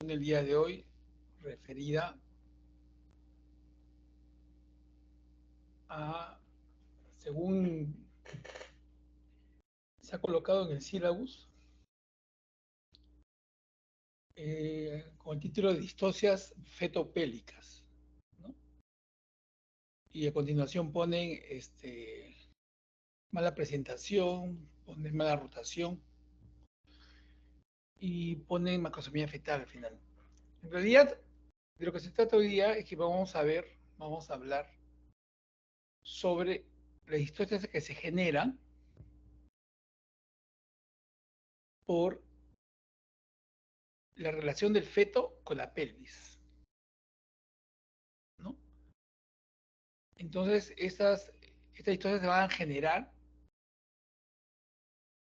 en el día de hoy referida a, según se ha colocado en el sílabus, con el título de distocias fetopélicas, ¿no? Y a continuación ponen mala presentación, ponen mala rotación y ponen macrosomía fetal al final. En realidad, de lo que se trata hoy día es que vamos a hablar sobre las distocias que se generan por la relación del feto con la pelvis, ¿no? Entonces, estas distocias se van a generar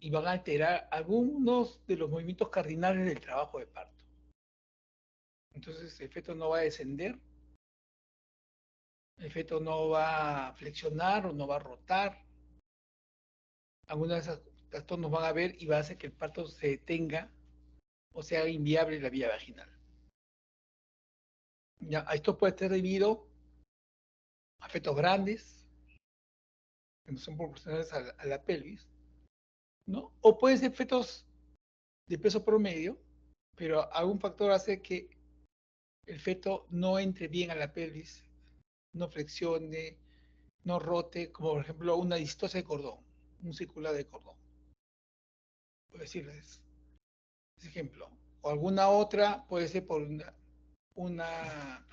y van a alterar algunos de los movimientos cardinales del trabajo de parto. Entonces, el feto no va a descender, el feto no va a flexionar o no va a rotar. Algunas de esas trastornos van a ver y va a hacer que el parto se detenga o sea inviable la vía vaginal. Ya, esto puede estar debido a fetos grandes, que no son proporcionales a la pelvis, ¿no? O pueden ser fetos de peso promedio, pero algún factor hace que el feto no entre bien a la pelvis, no flexione, no rote, como por ejemplo una distosia de cordón, un circular de cordón, por decirles ese ejemplo. O alguna otra puede ser por una,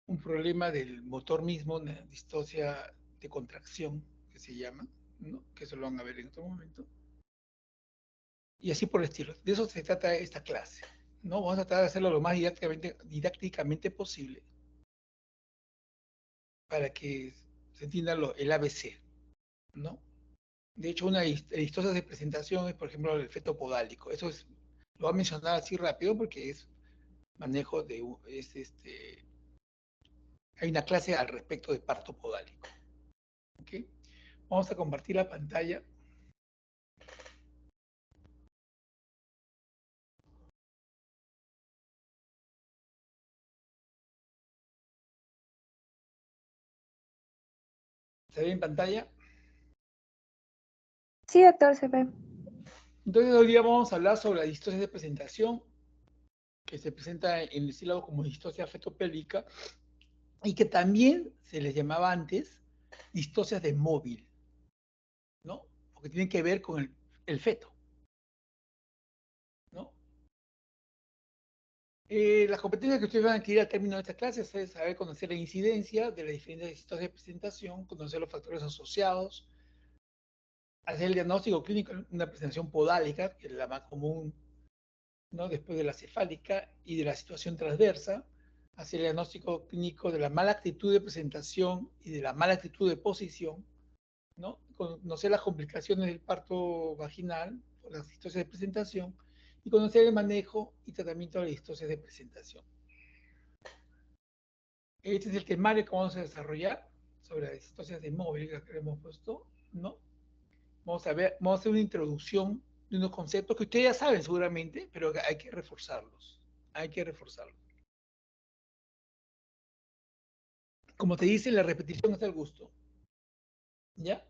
un problema del motor mismo, una distosia de contracción, que se llama, ¿no? Que eso lo van a ver en otro momento. Y así por el estilo. De eso se trata esta clase, ¿no? Vamos a tratar de hacerlo lo más didácticamente posible para que se entienda el ABC, ¿no? De hecho, una distosia de presentación es, por ejemplo, el feto podálico. Eso es, lo voy a mencionar así rápido porque es manejo de, hay una clase al respecto de parto podálico. ¿Okay? Vamos a compartir la pantalla. ¿Se ve en pantalla? Sí, doctor, se ve. Entonces, hoy día vamos a hablar sobre la distosia de presentación, que se presenta en el sílabo como distosia fetopélvica, y que también se les llamaba antes distocias de móvil, ¿no? Porque tienen que ver con el feto, ¿no? Las competencias que ustedes van a adquirir al término de esta clase es saber conocer la incidencia de las diferentes distocias de presentación, conocer los factores asociados, hacer el diagnóstico clínico de una presentación podálica, que es la más común, ¿no? Después de la cefálica y de la situación transversa, hacer el diagnóstico clínico de la mala actitud de presentación y de la mala actitud de posición, ¿no? Conocer las complicaciones del parto vaginal por las distocias de presentación y conocer el manejo y tratamiento de las distocias de presentación. Este es el temario que vamos a desarrollar sobre las distocias de móvil que hemos puesto, ¿no? Vamos a hacer una introducción de unos conceptos que ustedes ya saben seguramente, pero que hay que reforzarlos. Hay que reforzarlos. Como te dice, la repetición es el gusto. ¿Ya?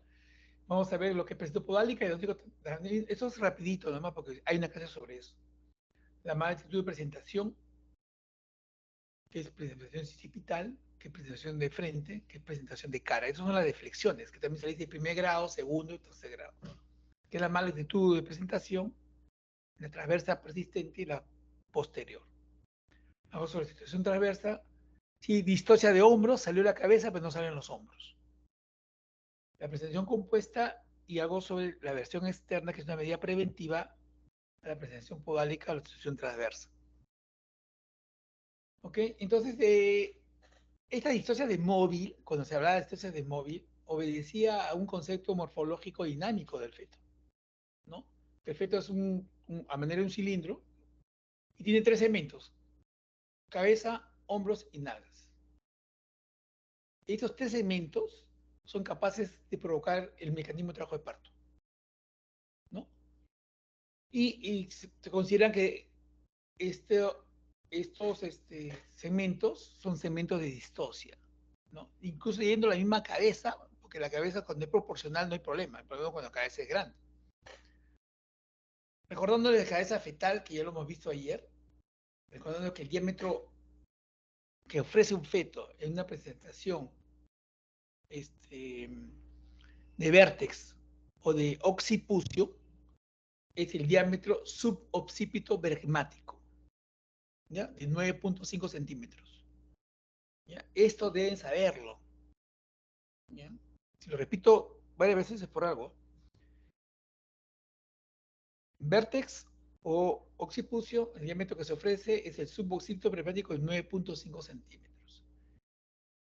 Vamos a ver lo que es presentación podálica y diagnóstico. Eso es rapidito, nada más, porque hay una clase sobre eso. La mala actitud de presentación, que es presentación occipital, que es presentación de frente, que es presentación de cara. Esas son las deflexiones, que también se dice de primer grado, segundo y tercer grado. Que es la mala actitud de presentación, la transversa persistente y la posterior. Hago sobre la situación transversa. Si distocia de hombros, salió la cabeza, pero no salen los hombros. La presentación compuesta y hago sobre la versión externa, que es una medida preventiva a la presentación podálica o la situación transversa. ¿Ok? Entonces, esta distosia de móvil, cuando se hablaba de distosia de móvil, obedecía a un concepto morfológico dinámico del feto, ¿no? El feto es a manera de un cilindro y tiene tres segmentos: cabeza, hombros y nalgas. Estos tres segmentos son capaces de provocar el mecanismo de trabajo de parto, ¿no? Y se consideran que este, estos segmentos son segmentos de distosia, ¿no? Incluso yendo la misma cabeza, porque la cabeza cuando es proporcional no hay problema, el problema es cuando la cabeza es grande. Recordando la cabeza fetal, que ya lo hemos visto ayer, recordando que el diámetro que ofrece un feto en una presentación de vértex o de occipucio es el diámetro suboccipito bergmático, ¿ya? De 9.5 centímetros. ¿Ya? Esto deben saberlo. ¿Ya? Si lo repito varias veces es por algo. Vértex o occipucio, el diámetro que se ofrece es el suboccipito bergmático de 9.5 centímetros.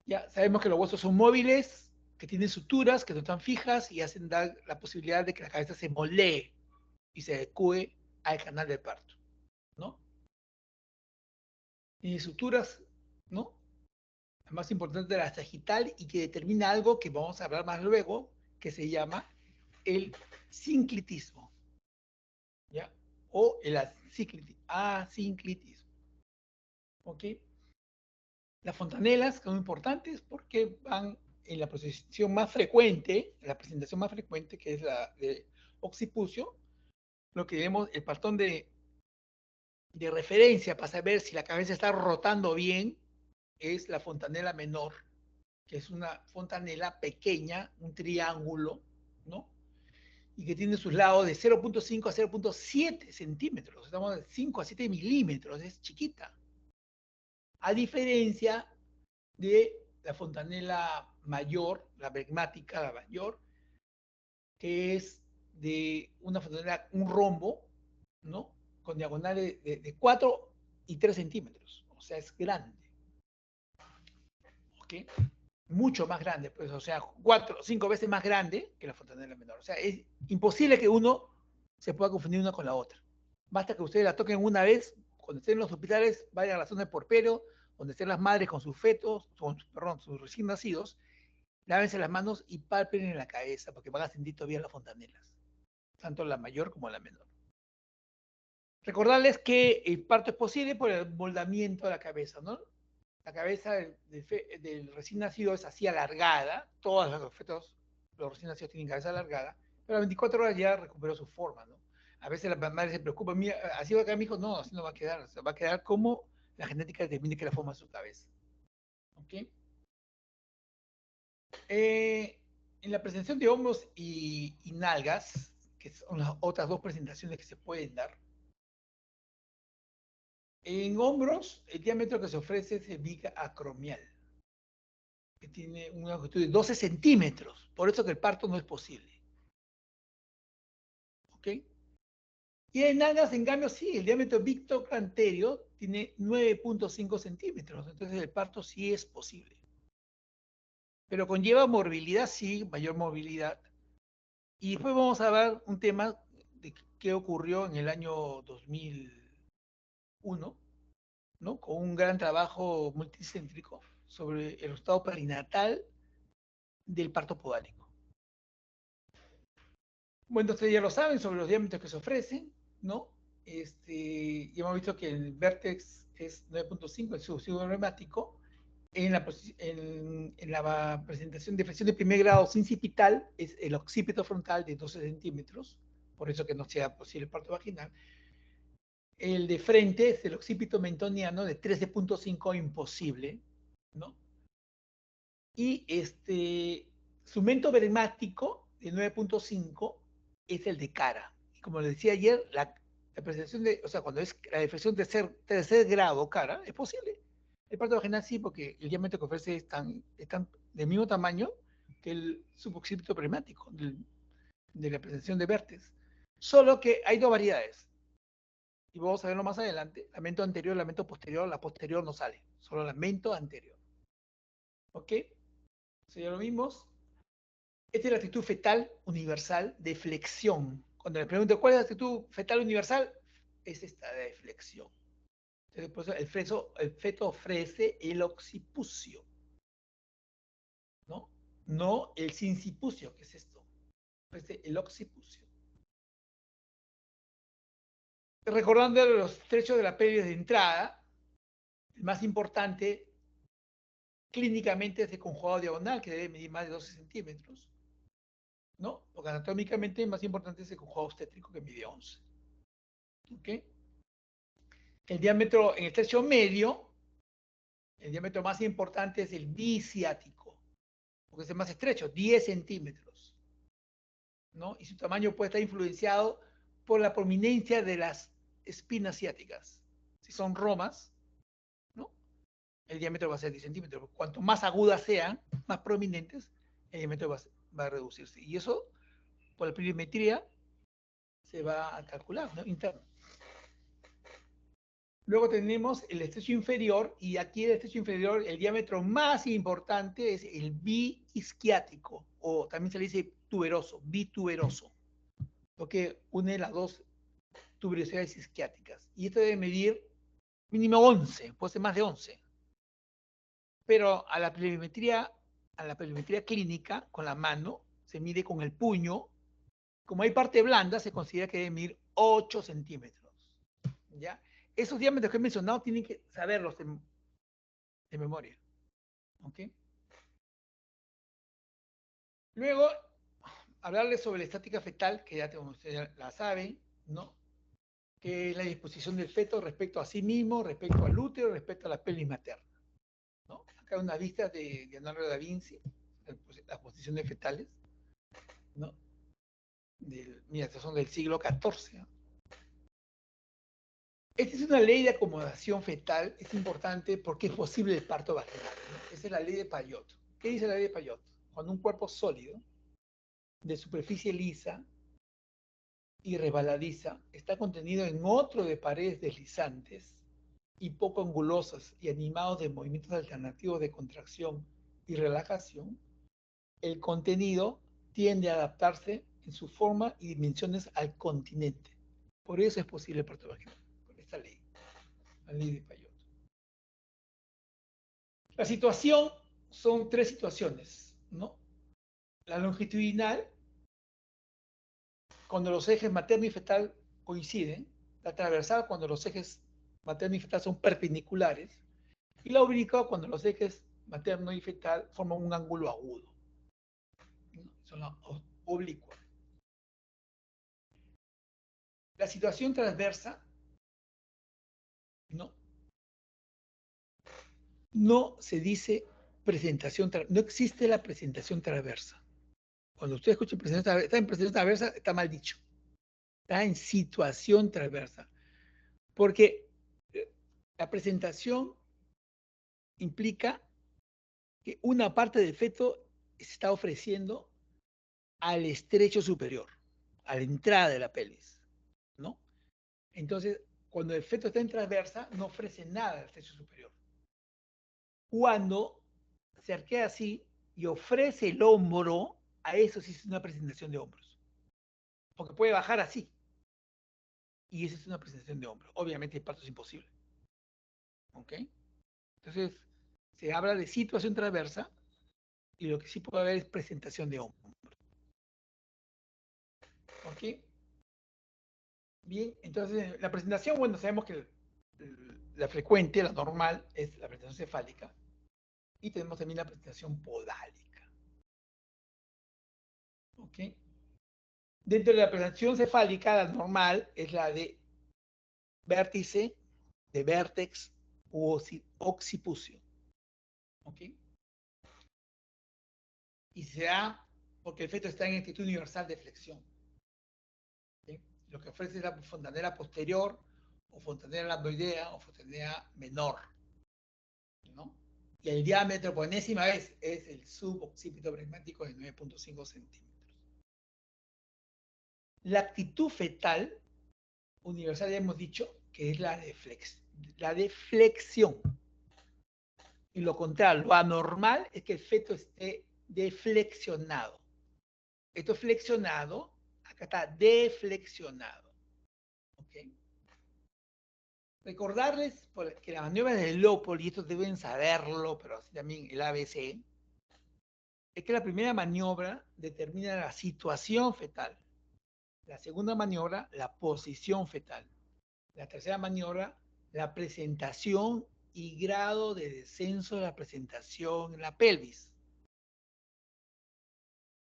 Ya sabemos que los huesos son móviles, que tienen suturas, que no están fijas y hacen dar la posibilidad de que la cabeza se molee y se adecue al canal del parto, ¿no? Tiene suturas, ¿no? La más importante de la sagital y que determina algo que vamos a hablar más luego, que se llama el sinclitismo, ¿ya? O el asinclitismo, ¿ok? Las fontanelas son importantes porque van en la presentación más frecuente, que es la de occipucio, lo que vemos, el patrón de referencia para saber si la cabeza está rotando bien, es la fontanela menor, que es una fontanela pequeña, un triángulo, ¿no? Y que tiene sus lados de 0.5 a 0.7 centímetros, estamos de 5 a 7 milímetros, es chiquita. A diferencia de la fontanela mayor, la bergmática, la mayor, que es de una fontanela, un rombo, ¿no? Con diagonales de 4 y 3 centímetros, o sea, es grande, ¿ok? Mucho más grande, pues, o sea, 4 o 5 veces más grande que la fontanela menor. O sea, es imposible que uno se pueda confundir una con la otra. Basta que ustedes la toquen una vez, cuando estén en los hospitales, vayan a la zona de porpero, donde estén las madres con sus fetos, perdón, sus recién nacidos, lávense las manos y palpen en la cabeza, porque van a sentir todavía las fontanelas, tanto la mayor como la menor. Recordarles que el parto es posible por el moldamiento de la cabeza, ¿no? La cabeza del recién nacido es así alargada, todos los fetos, los recién nacidos tienen cabeza alargada, pero a 24 horas ya recuperó su forma, ¿no? A veces la madre se preocupa, mira, así va a quedar mi hijo, no, así no va a quedar, se va a quedar como la genética determine que la forma de su cabeza. ¿Ok? En la presentación de hombros y nalgas, que son las otras dos presentaciones que se pueden dar, en hombros el diámetro que se ofrece es el biga acromial, que tiene una longitud de 12 centímetros, por eso que el parto no es posible. ¿Ok? Y en nalgas, en cambio, sí, el diámetro victocranterio tiene 9.5 centímetros, entonces el parto sí es posible. Pero conlleva morbilidad, sí, mayor movilidad. Y después vamos a ver un tema de qué ocurrió en el año 2001, ¿no? Con un gran trabajo multicéntrico sobre el estado perinatal del parto podálico. Bueno, ustedes ya lo saben sobre los diámetros que se ofrecen, ¿no? Ya hemos visto que el vértex es 9.5, el subsidio reumático. En la presentación de flexión de primer grado sincipital es el occipito frontal de 12 centímetros, por eso que no sea posible el parto vaginal. El de frente es el occipito mentoniano de 13.5, imposible, ¿no? Y su mento bergmático de 9.5 es el de cara. Y como les decía ayer, la presentación o sea, cuando es la deflexión de tercer grado cara, es posible. El parto vaginal sí, porque el diámetro que ofrece es del mismo tamaño que el suboccipito bergmático de la presentación de vértex. Solo que hay dos variedades. Y vamos a verlo más adelante. La mento anterior, la mento posterior, la posterior no sale. Solo la mento anterior. ¿Ok? Eso ya lo vimos. Esta es la actitud fetal universal de flexión. Cuando le pregunto cuál es la actitud fetal universal, es esta de flexión. Entonces, por eso el feto ofrece el occipucio, ¿no? No el sincipucio, que es esto. Ofrece el occipucio. Recordando los estrechos de la pelvis de entrada, el más importante clínicamente es el conjugado diagonal, que debe medir más de 12 centímetros, ¿no? Porque anatómicamente el más importante es el conjugado obstétrico, que mide 11. ¿Ok? El diámetro en el tercio medio, el diámetro más importante es el biciático, porque es el más estrecho, 10 centímetros, ¿no? Y su tamaño puede estar influenciado por la prominencia de las espinas ciáticas. Si son romas, ¿no? El diámetro va a ser 10 centímetros. Cuanto más agudas sean, más prominentes, el diámetro va a reducirse. Y eso, por la planimetría, se va a calcular, ¿no? Interno. Luego tenemos el estrecho inferior, y aquí el estrecho inferior, el diámetro más importante es el biisquiático, o también se le dice tuberoso, bituberoso, lo que une las dos tuberosidades isquiáticas. Y esto debe medir mínimo 11, puede ser más de 11. Pero a la planimetría clínica, con la mano, se mide con el puño. Como hay parte blanda, se considera que debe medir 8 centímetros. ¿Ya? Esos diámetros que he mencionado tienen que saberlos de memoria. ¿Ok? Luego, hablarles sobre la estática fetal, que ya ustedes la saben, ¿no? Que es la disposición del feto respecto a sí mismo, respecto al útero, respecto a la pelvis materna, ¿no? Acá hay una vista de Leonardo da Vinci, las posiciones fetales, ¿no? Mira, estos son del siglo XIV, ¿no? Esta es una ley de acomodación fetal, es importante porque es posible el parto vaginal, ¿no? Esa es la ley de Payot. ¿Qué dice la ley de Payot? Cuando un cuerpo sólido, de superficie lisa y resbaladiza, está contenido en otro de paredes deslizantes y poco angulosas y animados de movimientos alternativos de contracción y relajación, el contenido tiende a adaptarse en su forma y dimensiones al continente. Por eso es posible el parto vaginal, por esta ley, la ley de Payot. La situación son tres situaciones, ¿no? La longitudinal, cuando los ejes materno y fetal coinciden, la transversal, cuando los ejes materno y fetal son perpendiculares, y la oblicua, cuando los ejes materno y fetal forman un ángulo agudo, ¿no? Son las oblicuas. La situación transversa, ¿no? No se dice presentación, no existe la presentación transversa. Cuando usted escucha presentación transversa, está en presentación transversa, está mal dicho. Está en situación transversa. Porque la presentación implica que una parte del feto se está ofreciendo al estrecho superior, a la entrada de la pelvis, ¿no? Entonces, cuando el feto está en transversa, no ofrece nada al estrecho superior. Cuando se arquea así y ofrece el hombro, a eso sí es una presentación de hombros. Porque puede bajar así. Y esa es una presentación de hombros. Obviamente el parto es imposible. ¿Ok? Entonces, se habla de situación transversa y lo que sí puede haber es presentación de hombros. ¿Ok? Bien, entonces la presentación, bueno, sabemos que la frecuente, la normal, es la presentación cefálica y tenemos también la presentación podálica. ¿Ok? Dentro de la presentación cefálica, la normal es la de vértice, de vértex u occipucio. ¿Ok? Y se da porque el feto está en actitud universal de flexión. ¿Sí? Lo que ofrece es la fontanera posterior, o fontanera lambdoidea, o fontanera menor, ¿no? Y el diámetro, por enésima vez, es el suboccipito pragmático de 9.5 centímetros. La actitud fetal universal, ya hemos dicho, que es la de flexión. Y lo contrario, lo anormal es que el feto esté deflexionado. Esto es flexionado, acá está deflexionado. ¿Okay? Recordarles que la maniobra del Lópoli, y estos deben saberlo, pero así también el ABC, es que la primera maniobra determina la situación fetal. La segunda maniobra, la posición fetal. La tercera maniobra, la presentación y grado de descenso de la presentación en la pelvis.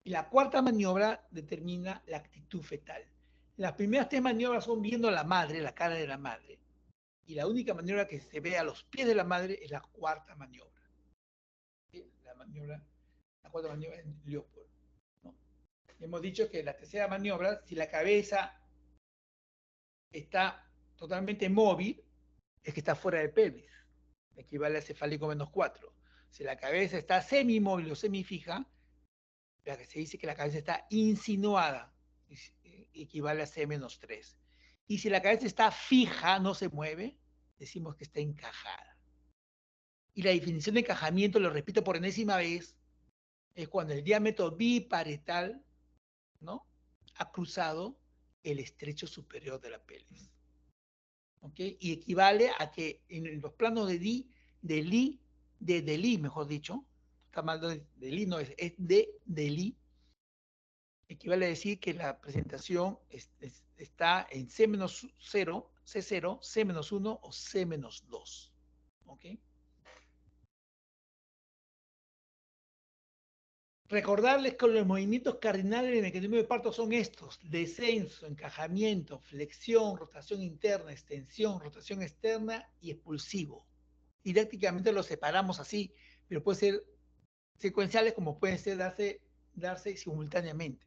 Y la cuarta maniobra determina la actitud fetal. Las primeras tres maniobras son viendo a la madre, la cara de la madre. Y la única maniobra que se ve a los pies de la madre es la cuarta maniobra. La maniobra, la cuarta maniobra en Leopold, ¿no? Hemos dicho que la tercera maniobra, si la cabeza está totalmente móvil, es que está fuera de pelvis. Equivale a cefálico menos 4. Si la cabeza está semimóvil o semifija, la que se dice que la cabeza está insinuada, equivale a C menos 3. Y si la cabeza está fija, no se mueve, decimos que está encajada. Y la definición de encajamiento, lo repito por enésima vez, es cuando el diámetro biparietal, ¿no?, ha cruzado el estrecho superior de la pelvis. ¿Okay? Y equivale a que en los planos de Lie, mejor dicho, está mal de Lie, no es de Lie, equivale a decir que la presentación está en C-0, C0, C-1 o C-2. ¿Ok? Recordarles que los movimientos cardinales del mecanismo de parto son estos: descenso, encajamiento, flexión, rotación interna, extensión, rotación externa y expulsivo. Didácticamente los separamos así, pero puede ser secuenciales como pueden ser darse simultáneamente.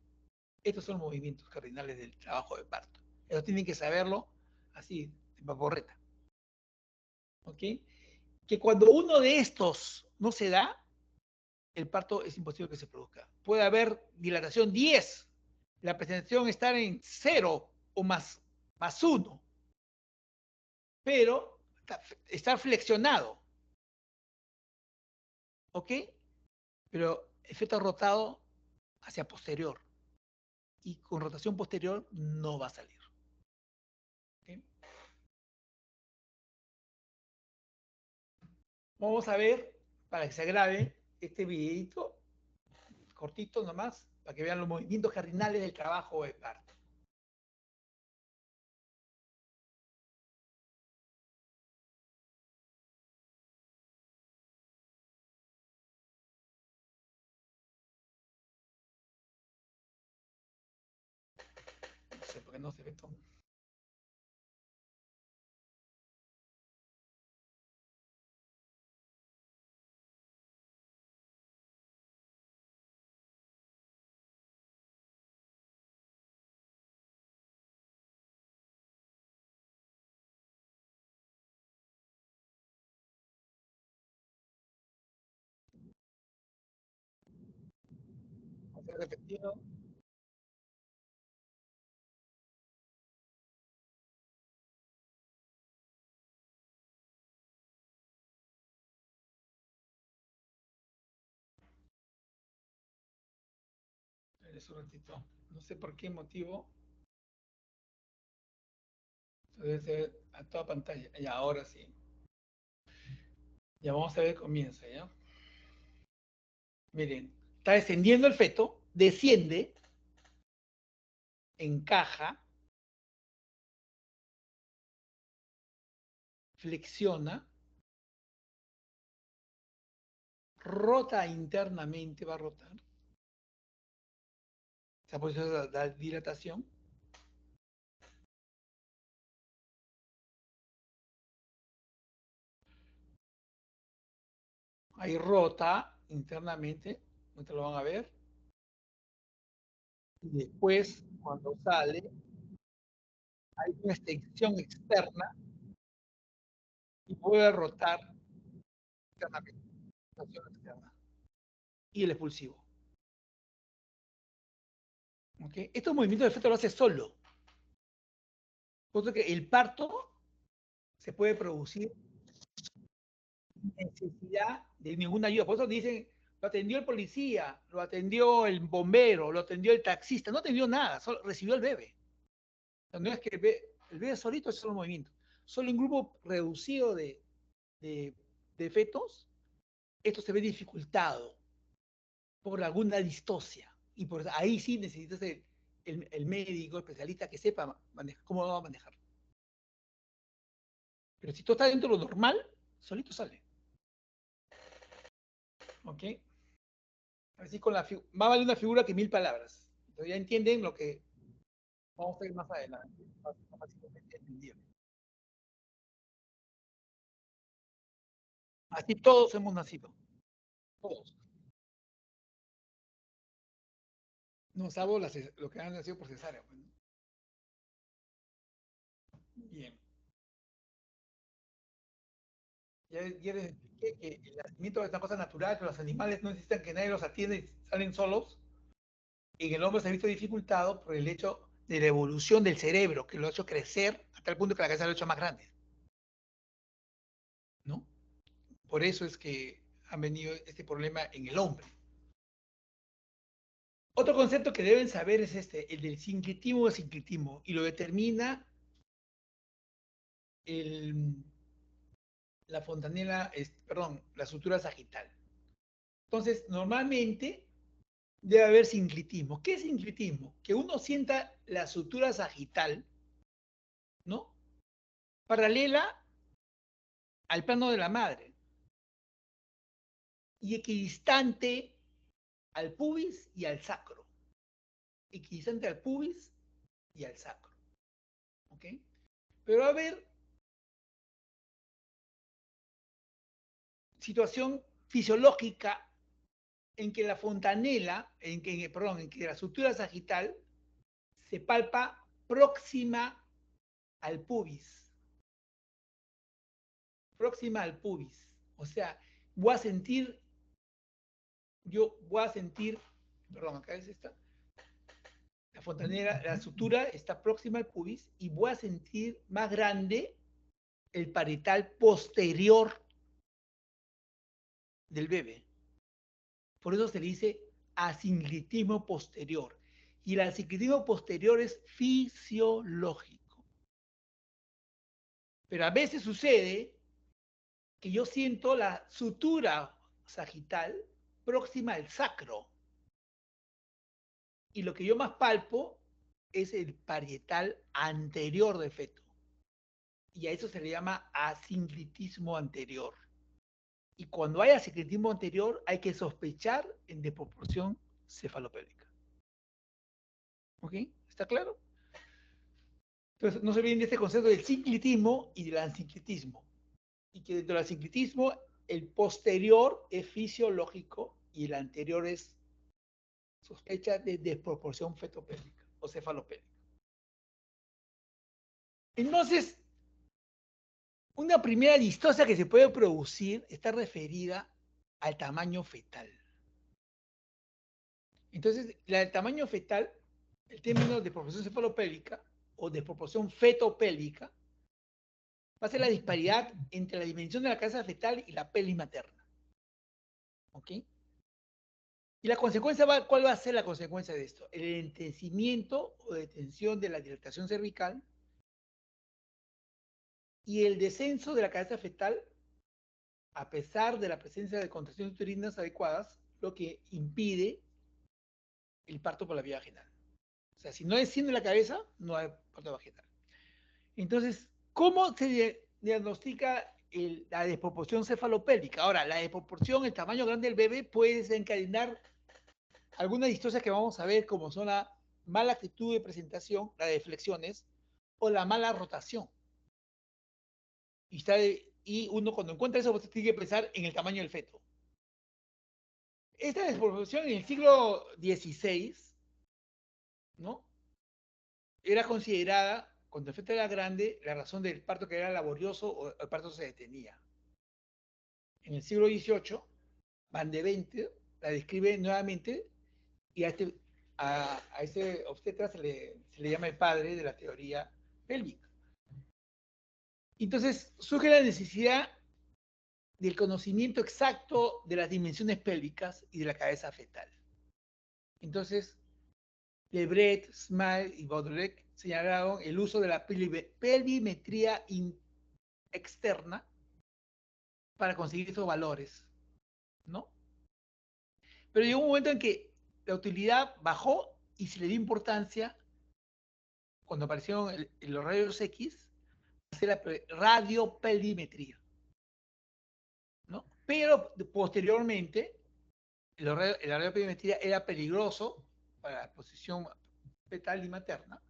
Estos son los movimientos cardinales del trabajo de parto. Eso tienen que saberlo así, de paporreta. ¿Ok? Que cuando uno de estos no se da, el parto es imposible que se produzca. Puede haber dilatación 10, la presentación estar en 0 o más 1, pero estar flexionado. ¿Ok? Pero efecto rotado hacia posterior. Y con rotación posterior no va a salir. ¿Okay? Vamos a ver, para que se grabe, este videito cortito nomás, para que vean los movimientos cardinales del trabajo de parto. No sé por qué no se ve todo. Vamos a repetirlo. Un ratito. No sé por qué motivo. Debe ser a toda pantalla. Y ahora sí. Ya vamos a ver, comienza, ¿ya? Miren, está descendiendo el feto, desciende, encaja, flexiona, rota internamente, va a rotar. Esa posición da dilatación. Ahí rota internamente, no te lo van a ver. Y después, cuando sale, hay una extensión externa y vuelve a rotar internamente. Externa. Y el expulsivo. ¿Okay? Estos movimientos de feto lo hace solo. Por eso que el parto se puede producir sin necesidad de ninguna ayuda. Por eso dicen, lo atendió el policía, lo atendió el bombero, lo atendió el taxista, no atendió nada, solo recibió el bebé. No es que el bebé solito es solo movimiento. Solo un grupo reducido de fetos, esto se ve dificultado por alguna distosia. Y por ahí sí necesitas el médico, especialista que sepa manejar, cómo lo va a manejar. Pero si todo está dentro de lo normal, solito sale. ¿Ok? Así con la más vale una figura que 1000 palabras. Entonces ya entienden lo que vamos a ver más adelante. Más fácilmente entendible. Así todos hemos nacido. Todos. No, salvo lo que han nacido por cesárea. Bueno. Bien. Ya les expliqué que el nacimiento es una cosa natural, que los animales no necesitan que nadie los atienda y salen solos. Y en el hombre se ha visto dificultado por el hecho de la evolución del cerebro, que lo ha hecho crecer hasta el punto que la cabeza lo ha hecho más grande. ¿No? Por eso es que ha venido este problema en el hombre. Otro concepto que deben saber es el del sincretismo o sincretismo, y lo determina el, la fontanela, perdón, la sutura sagital. Entonces, normalmente debe haber sincretismo. ¿Qué es sincretismo? Que uno sienta la sutura sagital, ¿no? Paralela al plano de la madre y equidistante al pubis y al sacro. Equidistante al pubis y al sacro. ¿Ok? Pero a ver, situación fisiológica en que la fontanela, perdón, en que la sutura sagital se palpa próxima al pubis. Próxima al pubis. O sea, voy a sentir, perdón, acá es esta, la fontanela, la sutura está próxima al pubis y voy a sentir más grande el parietal posterior del bebé. Por eso se le dice asincretismo posterior. Y el asincretismo posterior es fisiológico. Pero a veces sucede que yo siento la sutura sagital próxima al sacro. Y lo que yo más palpo es el parietal anterior del feto. Y a eso se le llama asincretismo anterior. Y cuando hay asincretismo anterior, hay que sospechar en desproporción cefalopélvica. ¿Ok? ¿Está claro? Entonces, no se olviden de este concepto del sincretismo y del asincretismo. Y que dentro del asincretismo, el posterior es fisiológico y el anterior es sospecha de desproporción fetopélvica o cefalopélvica. Entonces, una primera distocia que se puede producir está referida al tamaño fetal. Entonces, el tamaño fetal, el término de desproporción cefalopélvica o desproporción fetopélvica, va a ser la disparidad entre la dimensión de la cabeza fetal y la pelvis materna. ¿Ok? Y la consecuencia, ¿cuál va a ser la consecuencia de esto? El enlentecimiento o detención de la dilatación cervical y el descenso de la cabeza fetal a pesar de la presencia de contracciones uterinas adecuadas, lo que impide el parto por la vía vaginal. O sea, si no desciende la cabeza, no hay parto vaginal. Entonces, ¿cómo se diagnostica la desproporción cefalopélvica? Ahora, la desproporción, el tamaño grande del bebé puede desencadenar algunas distorsiones que vamos a ver, como son la mala actitud de presentación, la de flexiones, o la mala rotación. Y uno cuando encuentra eso, pues, tiene que pensar en el tamaño del feto. Esta desproporción en el siglo XVI, ¿no? Era considerada, cuando el feto era grande, la razón del parto que era laborioso o el parto se detenía. En el siglo XVIII, Van de Vente la describe nuevamente y a ese obstetra se le llama el padre de la teoría pélvica. Entonces surge la necesidad del conocimiento exacto de las dimensiones pélvicas y de la cabeza fetal. Entonces, Lebret, Smale y Baudelaire señalaron el uso de la pelvimetría externa para conseguir estos valores, ¿no? Pero llegó un momento en que la utilidad bajó y se le dio importancia, cuando aparecieron los rayos X, hacer la radiopelimetría, ¿no? Pero posteriormente, la radiopelimetría era peligroso para la posición fetal y materna.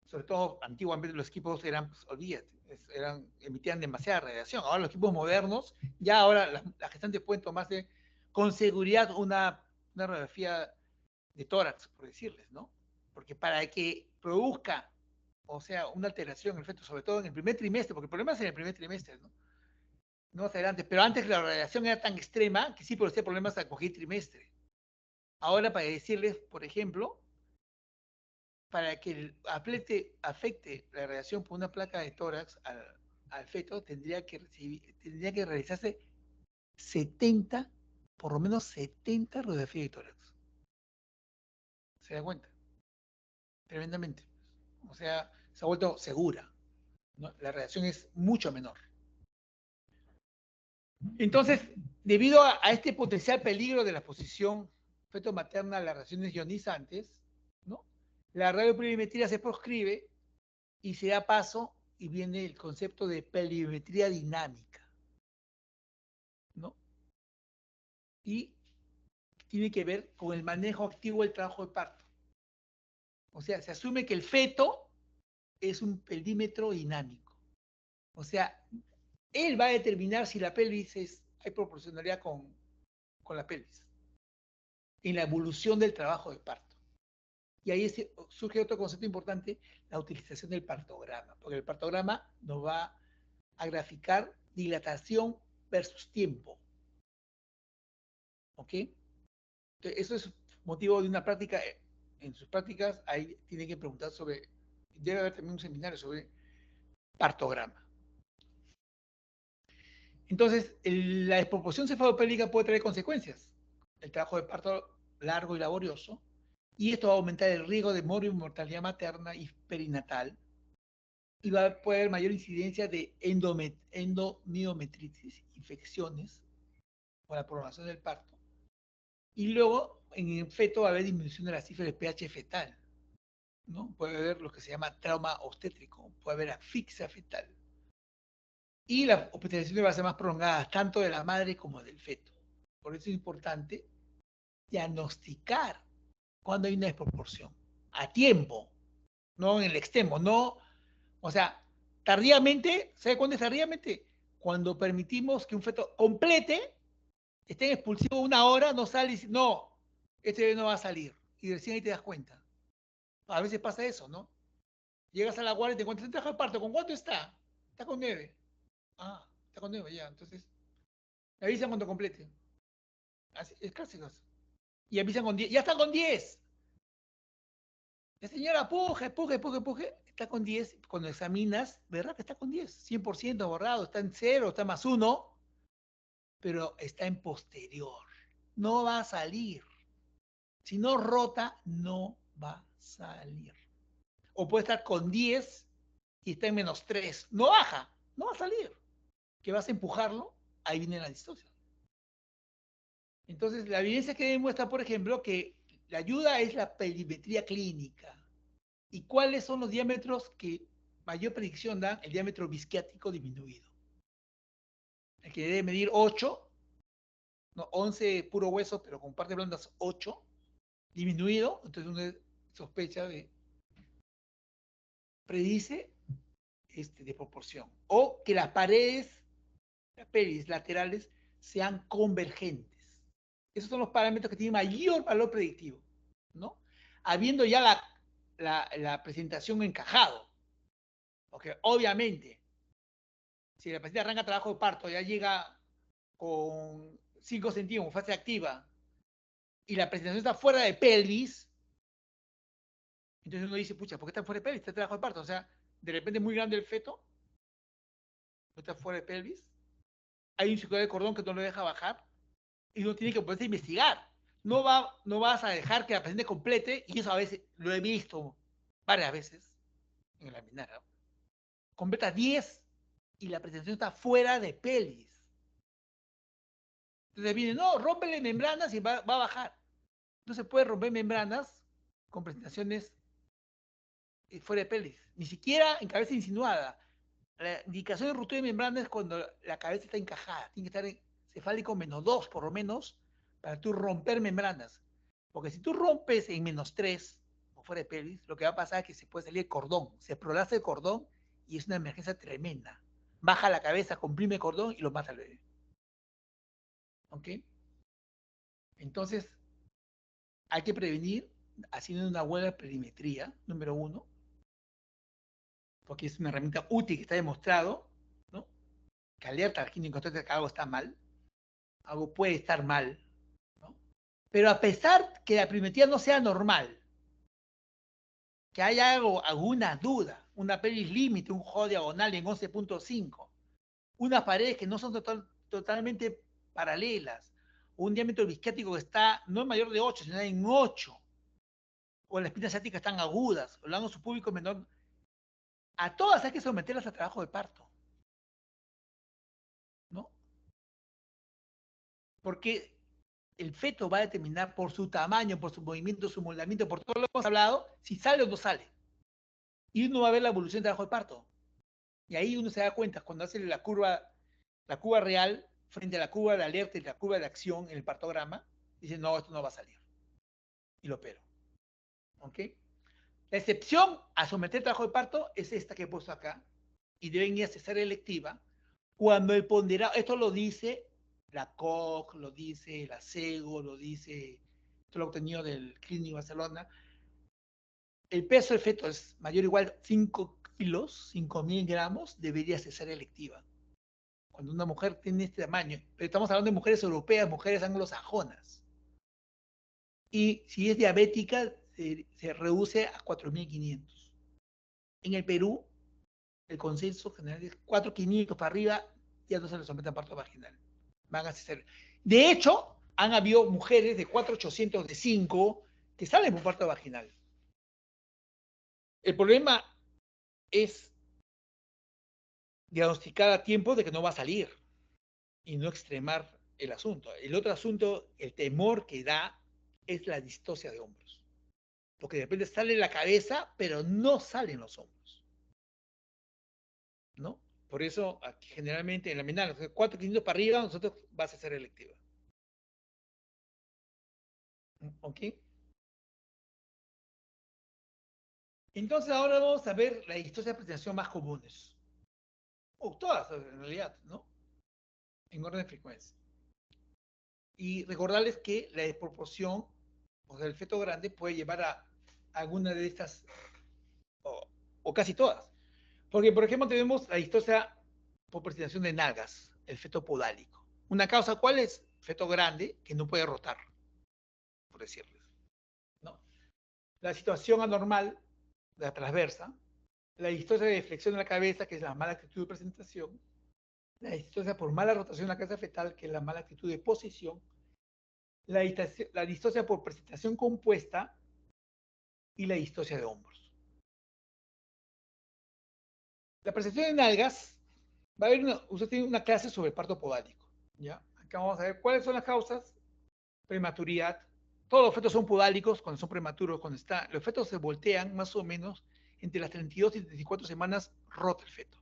Sobre todo, antiguamente los equipos eran, pues, olvídate, emitían demasiada radiación. Ahora los equipos modernos, ya ahora las gestantes pueden tomarse con seguridad una radiografía de tórax, por decirles, ¿no? Porque para que produzca, o sea, una alteración en el feto, sobre todo en el primer trimestre, porque el problema es en el primer trimestre, ¿no? No más adelante, pero antes la radiación era tan extrema que sí producía problemas a cualquier trimestre. Ahora, para decirles, por ejemplo, para que el afecte la radiación por una placa de tórax al feto, tendría que realizarse 70, por lo menos 70 radiografías de tórax. ¿Se da cuenta? Tremendamente. O sea, se ha vuelto segura, ¿no? La radiación es mucho menor. Entonces, debido a este potencial peligro de la exposición feto-materna a las radiaciones ionizantes, ¿no? La radioperimetría se proscribe y se da paso y viene el concepto de perimetría dinámica, ¿no? Y tiene que ver con el manejo activo del trabajo de parto. O sea, se asume que el feto es un perímetro dinámico. O sea, él va a determinar si la pelvis hay proporcionalidad con la pelvis en la evolución del trabajo de parto. Y ahí surge otro concepto importante, la utilización del partograma, porque el partograma nos va a graficar dilatación versus tiempo. ¿Ok? Entonces, eso es motivo de una práctica. En sus prácticas, ahí tienen que preguntar sobre, debe haber también un seminario sobre partograma. Entonces, la desproporción cefalopélica puede traer consecuencias. El trabajo de parto largo y laborioso, y esto va a aumentar el riesgo de mortalidad materna y perinatal, y puede haber mayor incidencia de endomiometritis, infecciones por la prolongación del parto. Y luego, en el feto va a haber disminución de la cifra de pH fetal, ¿no? Puede haber lo que se llama trauma obstétrico, puede haber asfixia fetal. Y las hospitalizaciones van a ser más prolongadas, tanto de la madre como del feto. Por eso es importante diagnosticar cuando hay una desproporción, a tiempo, no en el extremo, no, o sea, tardíamente, ¿sabe cuándo es tardíamente? Cuando permitimos que un feto complete, esté en expulsivo 1 hora, no sale y dice, no, este bebé no va a salir. Y recién ahí te das cuenta. A veces pasa eso, ¿no? Llegas a la guardia y te encuentras en trabajo de parto, ¿con cuánto está? Está con 9. Ah, está con 9 ya, entonces, me avisan cuando complete. Así, es clásico. Y avisan con 10, ya está con 10. La señora puje, está con 10. Cuando examinas, ¿verdad que está con 10? 100% borrado, está en 0, está más 1, pero está en posterior. No va a salir. Si no rota, no va a salir. O puede estar con 10 y está en -3. No baja, no va a salir. ¿Que vas a empujarlo? Ahí viene la distosia. Entonces, la evidencia que demuestra, por ejemplo, que la ayuda es la perimetría clínica. ¿Y cuáles son los diámetros que mayor predicción dan? El diámetro bisquiático disminuido. El que debe medir 8, no, 11 puro hueso, pero con partes blandas 8, disminuido, entonces uno sospecha predice de proporción. O que las paredes, las pelvis laterales, sean convergentes. Esos son los parámetros que tienen mayor valor predictivo, ¿no? Habiendo ya la presentación encajado. Porque obviamente, si la paciente arranca trabajo de parto, ya llega con 5 centímetros, fase activa, y la presentación está fuera de pelvis, entonces uno dice, pucha, ¿por qué está fuera de pelvis? Está en trabajo de parto. O sea, de repente es muy grande el feto, no está fuera de pelvis, hay un circuito de cordón que no lo deja bajar, y uno tiene que ponerse a investigar. No vas a dejar que la paciente complete, y eso a veces lo he visto varias veces en el laminar, ¿no? Completa 10 y la presentación está fuera de pelvis. Entonces viene, no, rómpele membranas y va a bajar. No se puede romper membranas con presentaciones fuera de pelvis. Ni siquiera en cabeza insinuada. La indicación de ruptura de membrana es cuando la cabeza está encajada. Tiene que estar cefálico -2 por lo menos para tú romper membranas. Porque si tú rompes en -3 o fuera de pelvis, lo que va a pasar es que se puede salir el cordón. Se prolaza el cordón y es una emergencia tremenda. Baja la cabeza, comprime el cordón y lo mata al bebé. ¿Ok? Entonces, hay que prevenir haciendo una buena perimetría, número 1, porque es una herramienta útil que está demostrado, ¿no? Que alerta al ginecólogo que algo está mal, algo puede estar mal, ¿no? Pero a pesar que la perimetría no sea normal, que haya algo, alguna duda, una pelvis límite, un juego diagonal en 11.5, unas paredes que no son totalmente paralelas, un diámetro bisquiático que está no es mayor de 8, sino en 8, o las espinas ciáticas están agudas, o el ángulo subpúbico menor, a todas hay que someterlas a trabajo de parto, ¿no? Porque el feto va a determinar por su tamaño, por su movimiento, su moldamiento, por todo lo que hemos hablado, si sale o no sale. Y uno va a ver la evolución del trabajo de parto. Y ahí uno se da cuenta cuando hace la curva real frente a la curva de alerta y la curva de acción en el partograma, dice, no, esto no va a salir. Y lo opero. ¿Ok? La excepción a someter trabajo de parto es esta que he puesto acá, y deben ir a cesárea electiva, cuando el ponderado, esto lo dice la COG, lo dice la CEGO, lo dice, esto lo he obtenido del Clínico Barcelona, el peso del feto es mayor o igual a 5 kilos, 5.000 gramos, debería cesárea electiva. Cuando una mujer tiene este tamaño, pero estamos hablando de mujeres europeas, mujeres anglosajonas. Y si es diabética, se reduce a 4.500. En el Perú, el consenso general es 4.500 para arriba, ya no se les somete a parto vaginal. Van a hacer. De hecho, han habido mujeres de 4.800 de 5 que salen por parto vaginal. El problema es diagnosticar a tiempo de que no va a salir y no extremar el asunto. El otro asunto, el temor que da, es la distosia de hombros. Porque de repente sale la cabeza, pero no salen los hombros, ¿no? Por eso, aquí, generalmente en la menal, 4.500 para arriba, nosotros vas a ser electiva. ¿Ok? Entonces ahora vamos a ver la distosia de presentación más comunes. O todas, en realidad, ¿no? En orden de frecuencia. Y recordarles que la desproporción, o sea, el feto grande puede llevar a alguna de estas, o, o casi todas. Porque, por ejemplo, tenemos la distosia por presentación de nalgas, el feto podálico. Una causa, ¿cuál es? Feto grande que no puede rotar, por decirles, ¿no? La situación anormal, la transversa, la distosia de flexión de la cabeza, que es la mala actitud de presentación, la distosia por mala rotación de la cabeza fetal, que es la mala actitud de posición, la distosia por presentación compuesta y la distosia de hombros. La presentación de nalgas, va a haber usted tiene una clase sobre parto podálico, ¿ya? Acá vamos a ver cuáles son las causas: prematuridad. Todos los fetos son podálicos cuando son prematuros, cuando está, los fetos se voltean más o menos entre las 32 y 34 semanas, rota el feto.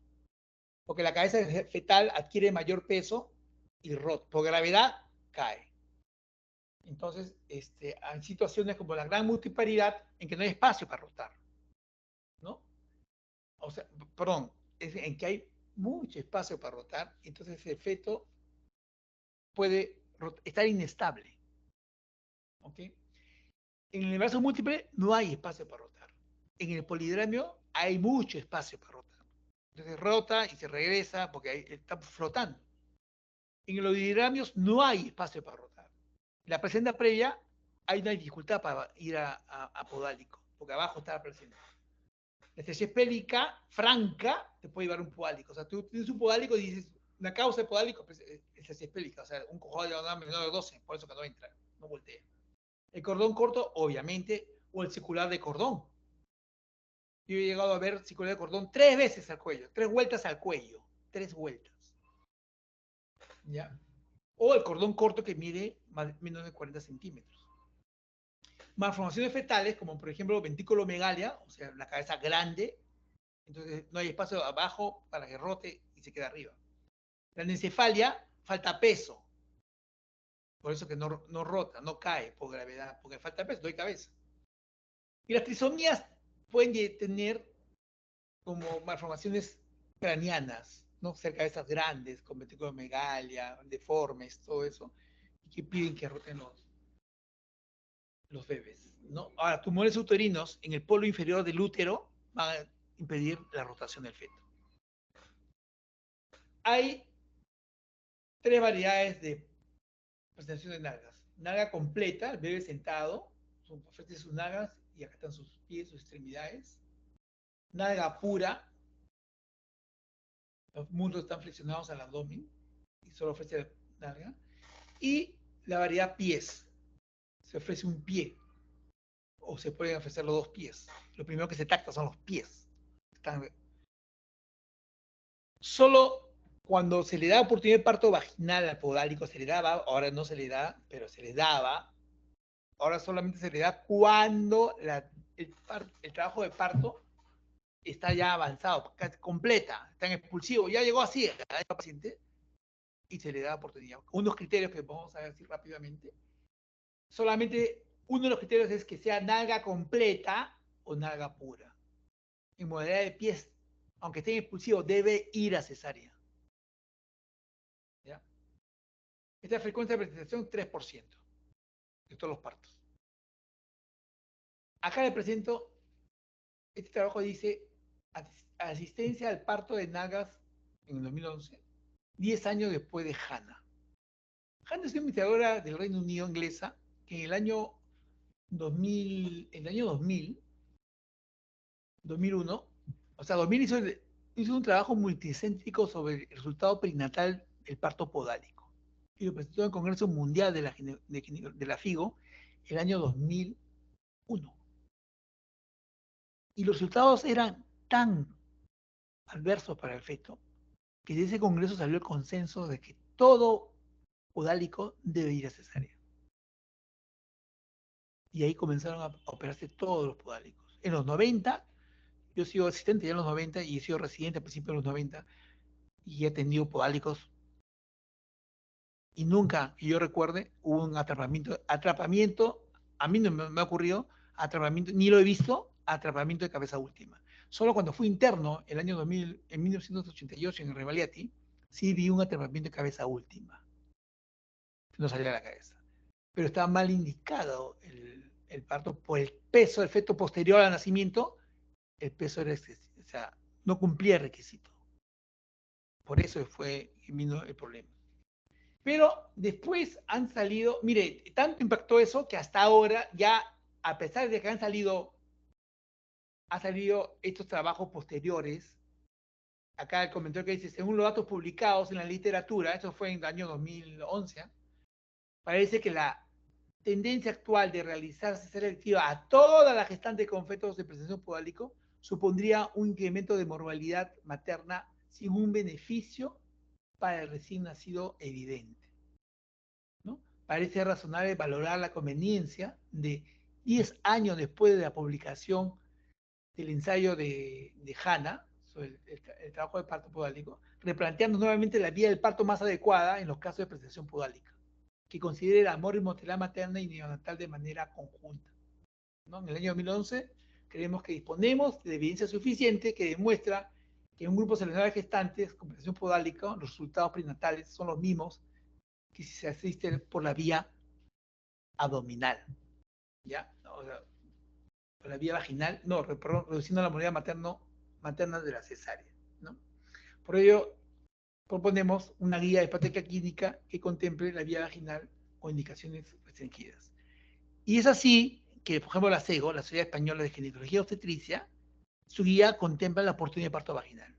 Porque la cabeza fetal adquiere mayor peso y rota. Por gravedad, cae. Entonces, hay situaciones como la gran multiparidad en que no hay espacio para rotar, ¿no? O sea, perdón, en que hay mucho espacio para rotar, entonces el feto puede estar inestable, ¿ok? En el embarazo múltiple no hay espacio para rotar. En el polidramio hay mucho espacio para rotar. Entonces rota y se regresa porque está flotando. En los digramios no hay espacio para rotar. En la placenta previa hay una dificultad para ir a podálico, porque abajo está la placenta. La estrechez pélvica franca te puede llevar un podálico. O sea, tú tienes un podálico y dices, una causa de podálico es estrechez pélvica, o sea, un cojado de una menor de 12, por eso que no entra, no voltea. El cordón corto, obviamente, o el circular de cordón. Yo he llegado a ver circular de cordón 3 veces al cuello, 3 vueltas al cuello, 3 vueltas. ¿Ya? O el cordón corto que mide menos de 40 centímetros. Malformaciones fetales, como por ejemplo ventriculomegalia, o sea, la cabeza grande, Entonces no hay espacio abajo para que rote y se quede arriba. La anencefalia, falta peso. Por eso que no rota, no cae por gravedad, porque falta peso, no hay cabeza. Y las trisomías pueden tener como malformaciones craneanas, ¿no? Cerca de esas grandes, con ventriculomegalia, deformes, todo eso, y que piden que roten los bebés, ¿no? Ahora, tumores uterinos en el polo inferior del útero van a impedir la rotación del feto. Hay tres variedades de presentación de nalgas. Nalga completa, el bebé sentado, ofrece sus nalgas y acá están sus pies, sus extremidades. Nalga pura, los muslos están flexionados al abdomen y solo ofrece nalga. Y la variedad pies, se ofrece un pie o se pueden ofrecer los dos pies. Lo primero que se tacta son los pies. Solo cuando se le da oportunidad de parto vaginal al podálico, se le daba, ahora no se le da, pero se le daba. Ahora solamente se le da cuando el trabajo de parto está ya avanzado, completa, está en expulsivo, ya llegó así a esta paciente y se le da oportunidad. Unos criterios que vamos a decir rápidamente. Solamente uno de los criterios es que sea nalga completa o nalga pura. En modalidad de pies, aunque esté en expulsivo, debe ir a cesárea. ¿Ya? Esta frecuencia de presentación, 3% de todos los partos. Acá le presento, este trabajo dice asistencia al parto de nalgas en el 2011, 10 años después de Hannah. Hannah es una investigadora del Reino Unido inglesa que en el año 2001, o sea, 2000 hizo un trabajo multicéntrico sobre el resultado perinatal del parto podálico. Y lo presentó en el Congreso Mundial de la FIGO el año 2001. Y los resultados eran tan adversos para el feto que de ese congreso salió el consenso de que todo podálico debe ir a cesárea. Y ahí comenzaron a operarse todos los podálicos. En los 90, yo he sido asistente ya en los 90 y he sido residente a principios de los 90 y he tenido podálicos y nunca, que yo recuerde, hubo un atrapamiento, a mí no me ha ocurrido, atrapamiento, ni lo he visto, atrapamiento de cabeza última. Solo cuando fui interno, el año 2000, en 1988, en el Revaliati, sí vi un atrapamiento de cabeza última. No salía a la cabeza. Pero estaba mal indicado el parto por el peso del feto posterior al nacimiento, el peso era excesivo, o sea, no cumplía el requisito. Por eso vino el problema. Pero después han salido, mire, tanto impactó eso que hasta ahora ya, a pesar de que han salido estos trabajos posteriores, acá el comentario que dice, según los datos publicados en la literatura, eso fue en el año 2011, parece que la tendencia actual de realizar cesárea electiva a toda la gestante con fetos de presentación podálico supondría un incremento de mortalidad materna sin un beneficio para el recién nacido evidente, ¿no? Parece razonable valorar la conveniencia de 10 años después de la publicación del ensayo de Hannah sobre el trabajo de parto podálico, replanteando nuevamente la vía del parto más adecuada en los casos de presentación podálica, que considere el amor y mortalidad materna y neonatal de manera conjunta, ¿no? En el año 2011 creemos que disponemos de evidencia suficiente que demuestra que en un grupo seleccionado de gestantes con presentación podálica los resultados prenatales son los mismos que si se asiste por la vía abdominal, ¿ya? O sea, por la vía vaginal, no, perdón, reduciendo la mortalidad materna de la cesárea, ¿no? Por ello, proponemos una guía de práctica clínica que contemple la vía vaginal o indicaciones restringidas. Y es así que, por ejemplo, la SEGO, la Sociedad Española de Ginecología y Obstetricia, su guía contempla la oportunidad de parto vaginal,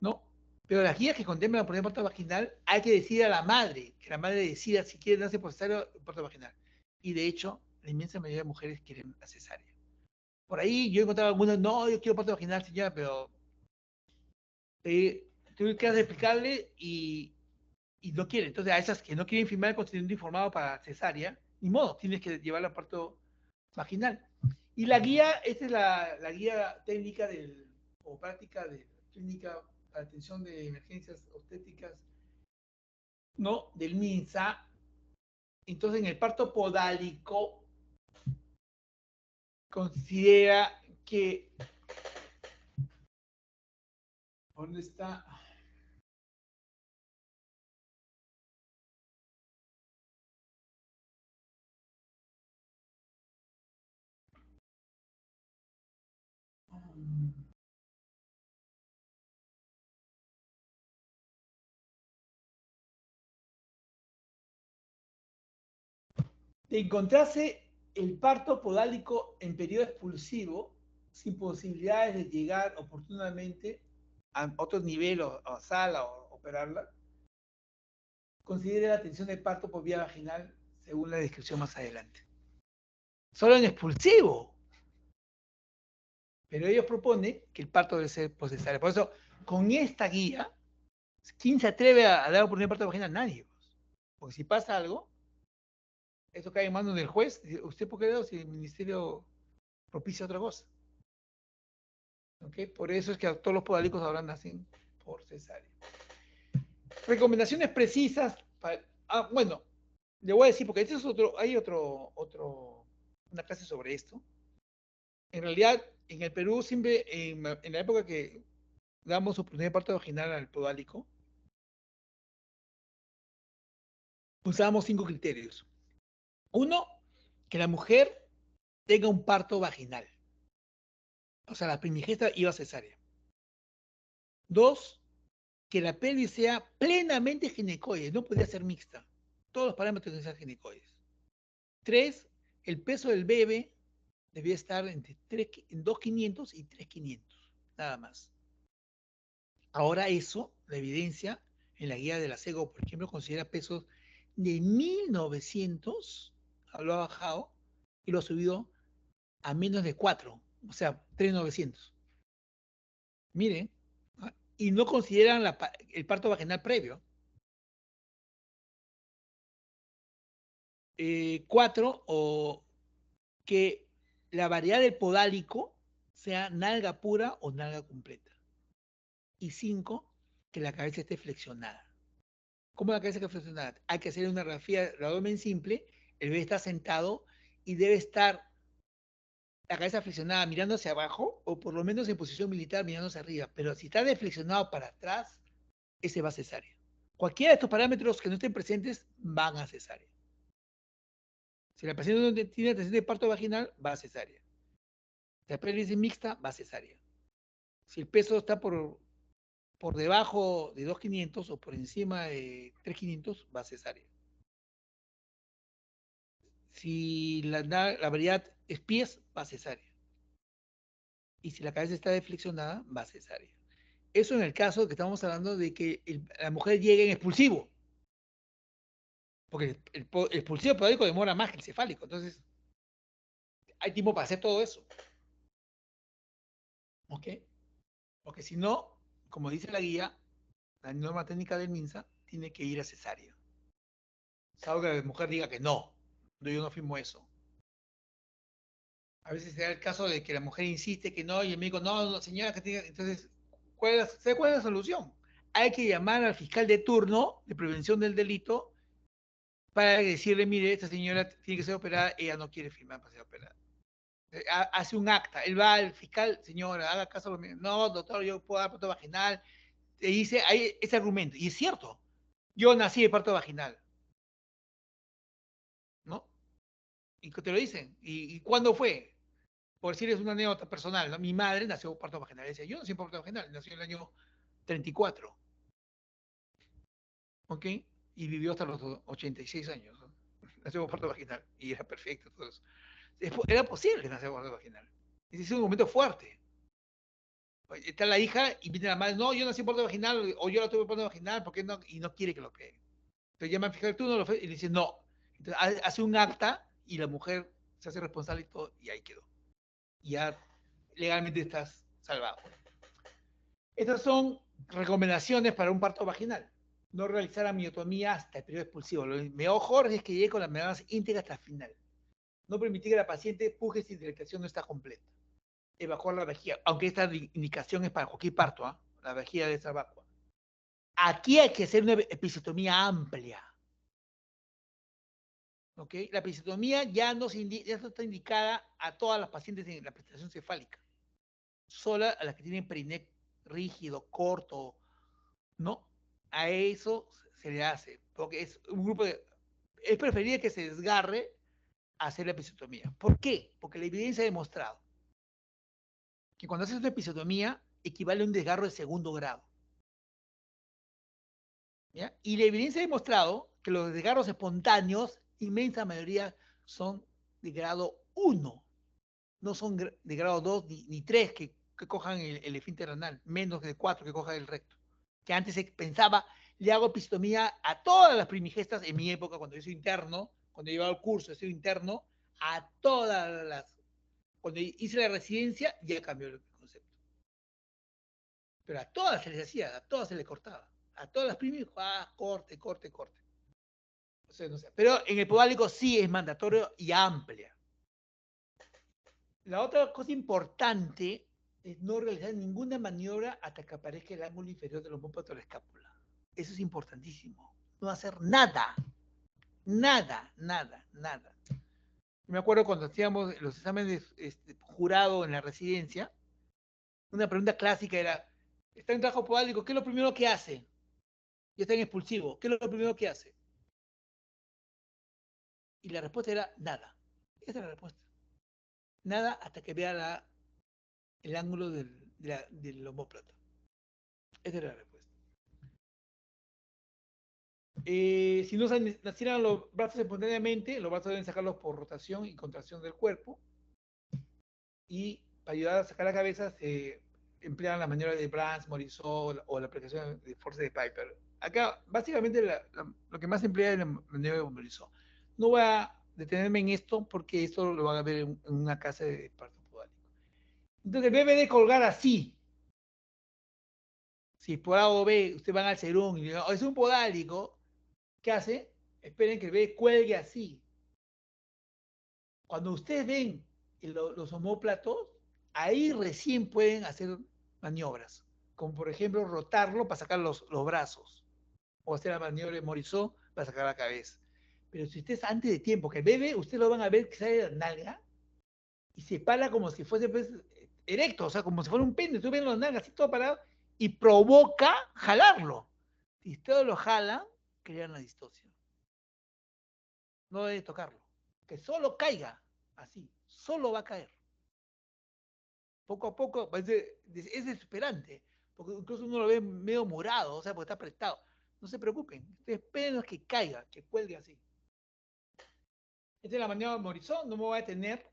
¿no? Pero las guías que contemplan la oportunidad de parto vaginal, hay que decir a la madre, que la madre decida si quiere darse por cesárea o parto vaginal. Y de hecho, la inmensa mayoría de mujeres quieren la cesárea. Por ahí yo he encontrado algunos, no, yo quiero parto vaginal, señora, pero tuve que explicarle y no quiere. Entonces, a esas que no quieren firmar el consentimiento informado para cesárea, ni modo, tienes que llevarla a parto vaginal. Y la guía, esta es la guía técnica del como práctica de clínica para atención de emergencias obstétricas, ¿no? Del MINSA. Entonces, en el parto podálico considera que, ¿dónde está? De encontrarse el parto podálico en periodo expulsivo, sin posibilidades de llegar oportunamente a otro nivel o a sala o operarla, considere la atención de parto por vía vaginal según la descripción más adelante. Solo en expulsivo. Pero ellos proponen que el parto debe ser por cesárea. Por eso, con esta guía, ¿quién se atreve a dar oportunidad de parto vaginal? Nadie. Porque si pasa algo, eso cae en manos del juez. ¿Usted por qué dio si el ministerio propicia otra cosa? ¿Okay? Por eso es que todos los podálicos ahora nacen por cesárea. Recomendaciones precisas. Bueno, le voy a decir, porque este es hay una clase sobre esto. En realidad, en el Perú, siempre, en la época que damos oportunidad de parto vaginal al podálico, usábamos 5 criterios. Uno, que la mujer tenga un parto vaginal. O sea, la primigesta iba a cesárea. Dos, que la pelvis sea plenamente ginecoide, no podía ser mixta. Todos los parámetros deben ser ginecoides. Tres, el peso del bebé debía estar entre 2.500 y 3.500, nada más. Ahora eso, la evidencia en la guía de la CEGO, por ejemplo, considera pesos de 1.900, lo ha bajado y lo ha subido a menos de 4, o sea, 3.900. Miren, ¿ah? Y no consideran el parto vaginal previo. 4, o que la variedad del podálico sea nalga pura o nalga completa. Y 5, que la cabeza esté flexionada. ¿Cómo la cabeza está flexionada? Hay que hacer una radiografía de abdomen simple, el bebé está sentado y debe estar la cabeza flexionada mirando hacia abajo o por lo menos en posición militar mirando hacia arriba. Pero si está deflexionado para atrás, ese va a cesárea. Cualquiera de estos parámetros que no estén presentes van a cesárea. Si la paciente no tiene atención de parto vaginal, va a cesárea. Si la pelvis es mixta, va a cesárea. Si el peso está por debajo de 2.500 o por encima de 3.500, va a cesárea. Si la variedad es pies, va a cesárea. Y si la cabeza está deflexionada, va a cesárea. Eso en el caso de que estamos hablando de que la mujer llegue en expulsivo. Porque el expulsivo podálico demora más que el cefálico. Entonces, hay tiempo para hacer todo eso. ¿Ok? Porque si no, como dice la guía, la norma técnica del MINSA, tiene que ir a cesárea. Salvo que la mujer diga que no. Yo no firmo eso. A veces se da el caso de que la mujer insiste que no y el médico, no, no señora, que tiene. Entonces, ¿sabe cuál es la solución? Hay que llamar al fiscal de turno de prevención del delito para decirle, mire, esta señora tiene que ser operada, ella no quiere firmar para ser operada. Hace un acta, él va al fiscal, señora, haga caso a lo mío. No, doctor, yo puedo dar parto vaginal. Te dice, hay ese argumento, y es cierto, yo nací de parto vaginal, ¿no? Y te lo dicen. ¿Y cuándo fue? Por decir, es una anécdota personal, ¿no? Mi madre nació por parto vaginal. Decía, yo nací por parto vaginal, nació en el año 34, ¿ok? Y vivió hasta los 86 años, ¿no? Nació por parto vaginal y era perfecto. Todo eso. Era posible que naciera por parto vaginal. Ese es un momento fuerte. Está la hija y viene la madre, no, yo nací por parto vaginal o yo la tuve por parto vaginal, ¿por qué no? Y no quiere que lo pegue. Entonces llama al fiscal, tú no lo y le dice, no. Entonces hace un acta y la mujer se hace responsable y todo, y ahí quedó. Y ya legalmente estás salvado. Estas son recomendaciones para un parto vaginal. No realizar amiotomía hasta el periodo expulsivo. Lo mejor es que llegue con la membrana íntegra hasta el final. No permitir que la paciente puje si la dilatación no está completa. evacuar la vejiga, aunque esta indicación es para cualquier parto, ¿ah? La vejiga de esa evacua. Aquí hay que hacer una episiotomía amplia. ¿Ok? La episiotomía ya no está indicada a todas las pacientes en la presentación cefálica, solo a las que tienen periné rígido, corto, ¿no? A eso se le hace, porque es un grupo de... Es preferible que se desgarre a hacer la episiotomía. ¿Por qué? Porque la evidencia ha demostrado que cuando haces una episiotomía equivale a un desgarro de segundo grado. ¿Ya? Y la evidencia ha demostrado que los desgarros espontáneos, inmensa mayoría, son de grado 1, no son de grado 2 ni 3 que cojan el esfínter anal, menos de 4 que cojan el recto. Que antes se pensaba, le hago episiotomía a todas las primigestas, en mi época, cuando yo soy interno, cuando llevaba el curso, soy interno, a todas las... Cuando hice la residencia, ya cambió el concepto. Pero a todas se les hacía, a todas se les cortaba. A todas las primigestas, corte, corte, corte. O sea, no sé. Pero en el podálico sí es mandatorio y amplia. La otra cosa importante es no realizar ninguna maniobra hasta que aparezca el ángulo inferior del omóplato de la escápula. Eso es importantísimo. No hacer nada. Nada, nada, nada. Me acuerdo cuando hacíamos los exámenes jurado en la residencia, una pregunta clásica era, está en trabajo podálico, ¿qué es lo primero que hace? Y está en expulsivo, ¿qué es lo primero que hace? Y la respuesta era nada. Esa es la respuesta. Nada hasta que vea el ángulo del omóplato. Esa era la respuesta. Si no nacieran los brazos espontáneamente, los brazos deben sacarlos por rotación y contracción del cuerpo. Y para ayudar a sacar la cabeza se emplean las maniobras de Brans, Morisot o la aplicación de fuerza de Piper. Acá, básicamente, lo que más se emplea es la maniobra de Morisot. No voy a detenerme en esto porque esto lo van a ver en una casa de parto podálico. Entonces, el bebé de colgar así. Si por A o B ustedes van al serón y dicen, oh, es un podálico, ¿qué hace? Esperen que el bebé cuelgue así. Cuando ustedes ven los omóplatos, ahí recién pueden hacer maniobras, como por ejemplo rotarlo para sacar los brazos, o hacer la maniobra de Morisot para sacar la cabeza. Pero si ustedes antes de tiempo, que el bebé, ustedes lo van a ver que sale de la nalga y se para como si fuese pues, erecto, o sea, como si fuera un pene, ustedes ven los nalgas así todo parado y provoca jalarlo. Si ustedes lo jalan, crean la distosia. No debe tocarlo. Que solo caiga, así, solo va a caer. Poco a poco, es desesperante, porque incluso uno lo ve medio morado, o sea, porque está prestado. No se preocupen, ustedes esperen que caiga, que cuelgue así. Esta es la maniobra de Morisot, no me voy a detener,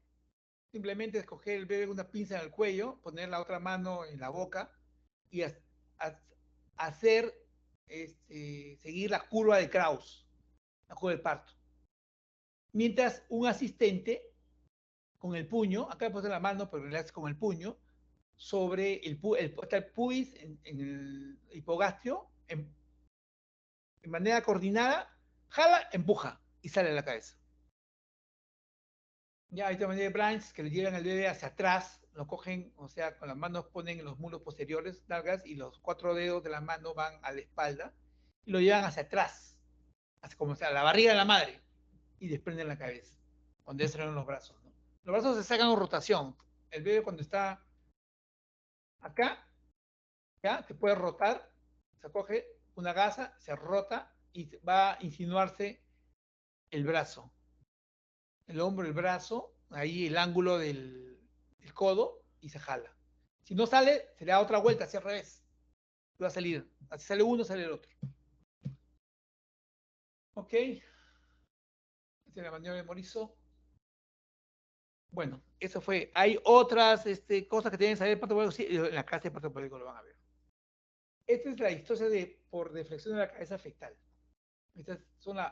simplemente escoger el bebé con una pinza en el cuello, poner la otra mano en la boca y hacer, seguir la curva de Kraus, la curva del parto. Mientras un asistente con el puño, acá puse la mano, pero en realidad es con el puño, sobre está el pubis en el hipogastrio, en manera coordinada, jala, empuja y sale a la cabeza. Ya hay otra manera de Branch que le llevan al bebé hacia atrás, lo cogen, o sea, con las manos ponen en los muslos posteriores, largas, y los 4 dedos de la mano van a la espalda, y lo llevan hacia atrás, hacia como sea, la barriga de la madre, y desprenden la cabeza, cuando ya salen los brazos, ¿no? Los brazos se sacan en rotación. El bebé cuando está acá, ¿ya? Se puede rotar, se coge una gasa, se rota y va a insinuarse el brazo, el hombro, el brazo, ahí el ángulo del codo y se jala. Si no sale, se le da otra vuelta hacia el revés. Va a salir. Así sale uno, sale el otro. Ok. Esta es la maniobra de Morisot. Bueno, eso fue. Hay otras cosas que tienen que saber parto sí, en la clase de parto lo van a ver. Esta es la historia por deflexión de la cabeza fetal. Esta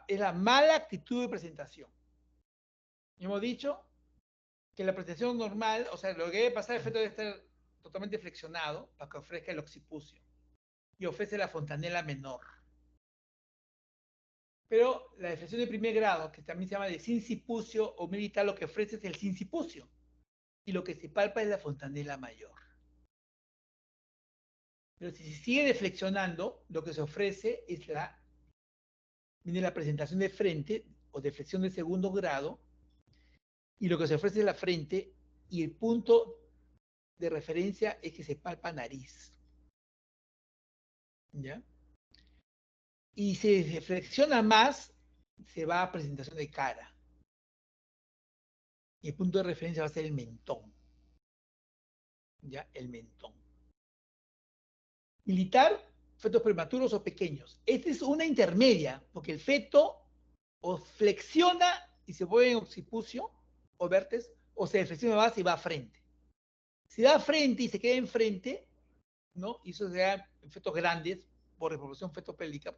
es la mala actitud de presentación. Hemos dicho que la presentación normal, o sea, lo que debe pasar, el feto debe estar totalmente flexionado para que ofrezca el occipucio y ofrece la fontanela menor. Pero la deflexión de primer grado, que también se llama de sincipucio o militar, lo que ofrece es el sincipucio. y lo que se palpa es la fontanela mayor. Pero si se sigue deflexionando, lo que se ofrece es viene la presentación de frente o de flexión de segundo grado, y lo que se ofrece es la frente, y el punto de referencia es que se palpa nariz. ¿Ya? Y si se flexiona más, se va a presentación de cara. Y el punto de referencia va a ser el mentón. ¿Ya? El mentón. Militar, fetos prematuros o pequeños. Esta es una intermedia, porque el feto o flexiona y se vuelve en occipucio o vértex, o se flexiona más y va a frente. Si va a frente y se queda enfrente, ¿no? Y eso se da en fetos grandes, por reproducción fetopélvica,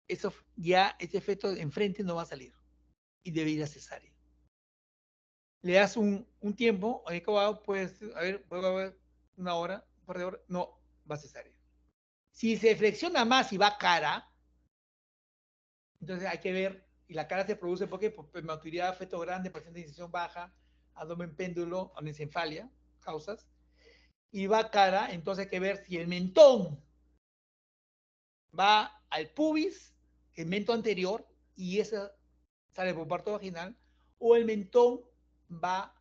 eso ya, ese feto enfrente no va a salir y debe ir a cesárea. Le das un tiempo, acabado, pues, a ver, puedo ver una hora, un par de horas, no, va a cesárea. Si se flexiona más y va cara, entonces hay que ver, y la cara se produce porque por prematuridad, feto grande, paciente de incisión baja, abdomen péndulo, anencefalia, causas, y va cara, entonces hay que ver si el mentón va al pubis, el mentón anterior, y esa sale por parto vaginal, o el mentón va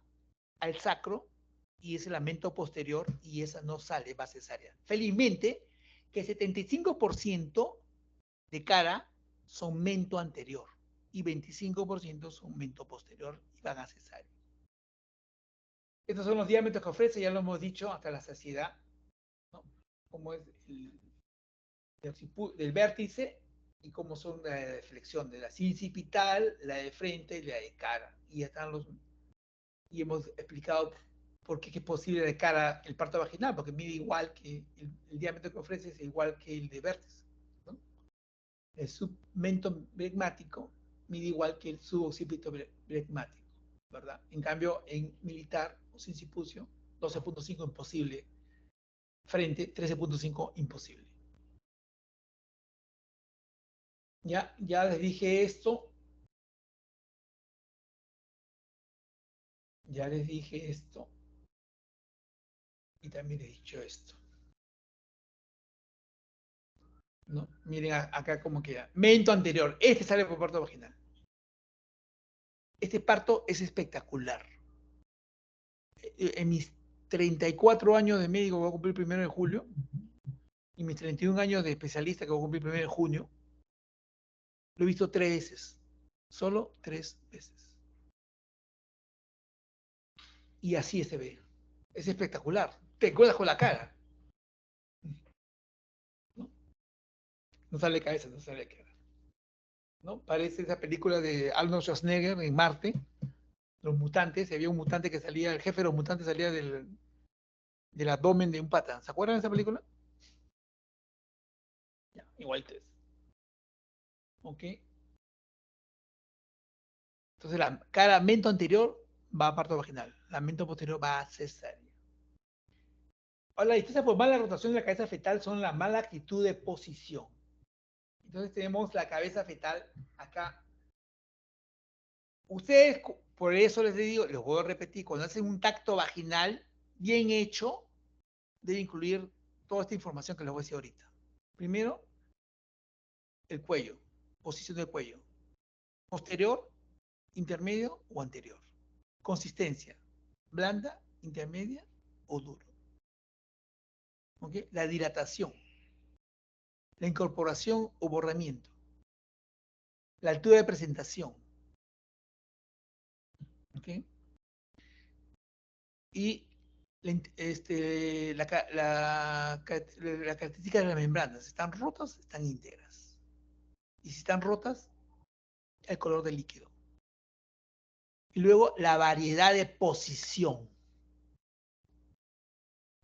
al sacro, y es el lamento posterior, y esa no sale, va cesárea. Felizmente, que 75% de cara son mento anterior, y 25% son mento posterior, y van a cesárea. Estos son los diámetros que ofrece, ya lo hemos dicho hasta la saciedad, ¿no? Como es del vértice y cómo son la de flexión, de la incipital, la de frente y la de cara. Y están y hemos explicado por qué es posible de cara el parto vaginal, porque mide igual que el diámetro que ofrece es igual que el de vértice, ¿no? El submento bregmático mide igual que el suboccipito bregmático, ¿verdad? En cambio, en militar o sincipucio, 12.5 imposible, frente 13.5 imposible. Ya les dije esto, ya les dije esto, y también he dicho esto, ¿no? Miren acá cómo queda. Mento anterior, este sale por parto vaginal. Este parto es espectacular. En mis 34 años de médico, que voy a cumplir primero de julio, y mis 31 años de especialista, que voy a cumplir primero de junio, lo he visto 3 veces. Solo 3 veces. Y así se ve. Es espectacular. Te acuerdas con la cara. ¿No? No sale cabeza, no sale cara. ¿No? Parece esa película de Arnold Schwarzenegger en Marte, los mutantes. Había un mutante que salía, el jefe de los mutantes salía del abdomen de un pata. ¿Se acuerdan de esa película? Ya, igual que es. ¿Ok? Entonces la cara mento anterior va a parto vaginal, la mento posterior va a cesárea. Ahora, la distancia por mala rotación de la cabeza fetal son la mala actitud de posición. Entonces tenemos la cabeza fetal acá. Ustedes, por eso les digo, les voy a repetir, cuando hacen un tacto vaginal bien hecho, debe incluir toda esta información que les voy a decir ahorita. Primero, el cuello, posición del cuello. Posterior, intermedio o anterior. Consistencia, blanda, intermedia o duro. ¿Okay? La dilatación, la incorporación o borramiento, la altura de presentación, ¿okay? Y la característica de las membranas, ¿están rotas? Están íntegras. Y si están rotas, el color del líquido. Y luego la variedad de posición.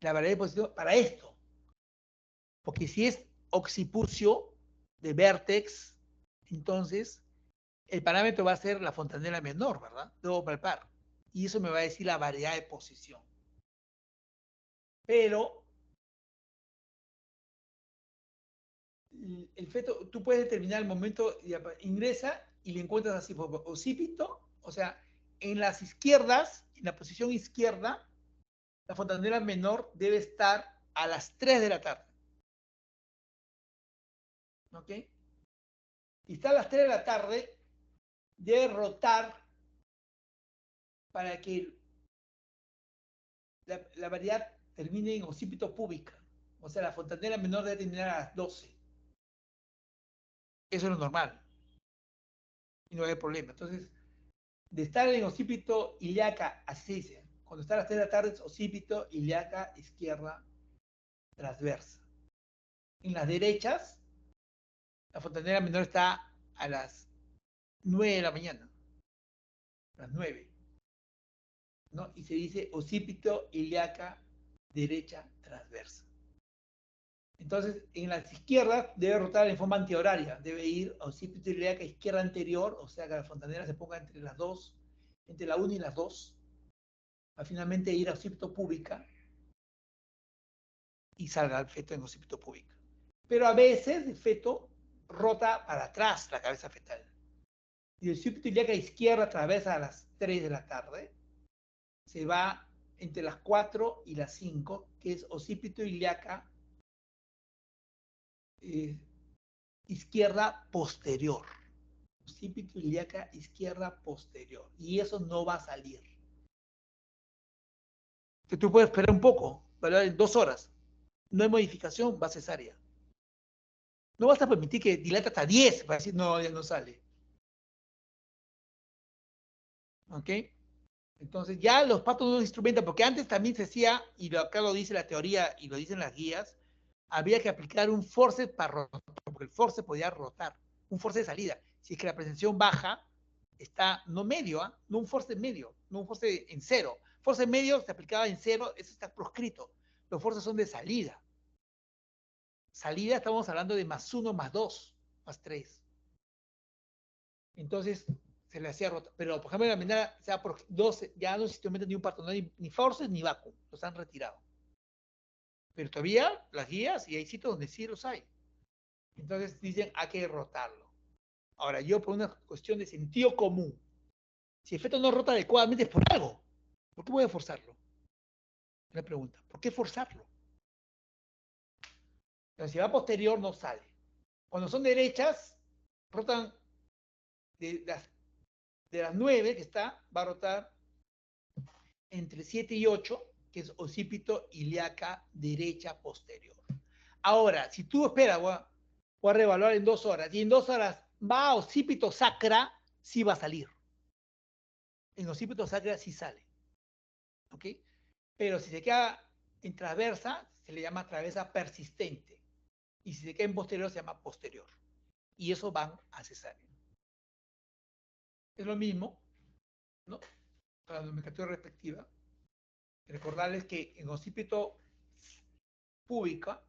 La variedad de posición para esto. Porque si es occipucio de vértex, entonces el parámetro va a ser la fontanela menor, ¿verdad? Debo palpar. Y eso me va a decir la variedad de posición. Pero el feto, tú puedes determinar el momento, ingresa y le encuentras así por occipito, o sea, en las izquierdas, en la posición izquierda, la fontanela menor debe estar a las 3 de la tarde. ¿Ok? Si está a las 3 de la tarde, debe rotar para que la variedad termine en occipito púbica. O sea, la fontanela menor debe terminar a las 12. Eso es lo normal. Y no hay problema. Entonces, de estar en occipito ilíaca, así se dice. Cuando está a las 3 de la tarde es occipito ilíaca izquierda transversa. En las derechas, la fontanela menor está a las 9 de la mañana. A las 9. ¿No? Y se dice occipito ilíaca derecha transversa. Entonces, en las izquierdas debe rotar en forma antihoraria. Debe ir a occipito ilíaca izquierda anterior, o sea que la fontanela se ponga entre las 2, entre la 1 y las 2, para finalmente ir a occipito púbica y salga el feto en occipito púbica. Pero a veces el feto rota para atrás la cabeza fetal. Y el occipito ilíaca izquierda atraviesa a las 3 de la tarde, se va entre las 4 y las 5, que es occipito ilíaca izquierda posterior. Occipito ilíaca izquierda posterior. Y eso no va a salir. Que tú puedes esperar un poco, ¿verdad? En 2 horas. No hay modificación, va cesárea. No vas a permitir que dilate hasta 10 para decir, no, ya no sale. ¿Ok? Entonces ya los partos no se instrumentan, porque antes también se hacía, y acá lo dice la teoría y lo dicen las guías, había que aplicar un forceps para rotar, porque el forceps podía rotar, un forceps de salida. Si es que la pretensión baja, está no medio, no un forceps medio, no un forceps en cero. Forceps medio se aplicaba en cero, eso está proscrito. Los forceps son de salida. Salida estamos hablando de +1, +2, +3. Entonces se le hacía rotar. Pero por ejemplo en la menara ya no se instrumenta ni un parto, no hay ni forceps ni vacuum, los han retirado. Pero todavía las guías y hay sitios donde sí los hay. Entonces dicen hay que rotarlo. Ahora, yo por una cuestión de sentido común, si el feto no rota adecuadamente es por algo. ¿Por qué voy a forzarlo? Una pregunta. ¿Por qué forzarlo? Entonces, si va posterior no sale. Cuando son derechas, rotan de las 9 que está, va a rotar entre 7 y 8, que es occipito ilíaca derecha posterior. Ahora, si tú esperas, voy a reevaluar en 2 horas, y en 2 horas va a occipito sacra, sí va a salir. En occipito sacra sí sale. ¿Ok? Pero si se queda en transversa, se le llama transversa persistente. Y si se queda en posterior, se llama posterior. Y eso van a cesárea. Es lo mismo, ¿no? Para la nomenclatura respectiva. Recordarles que en occipito púbica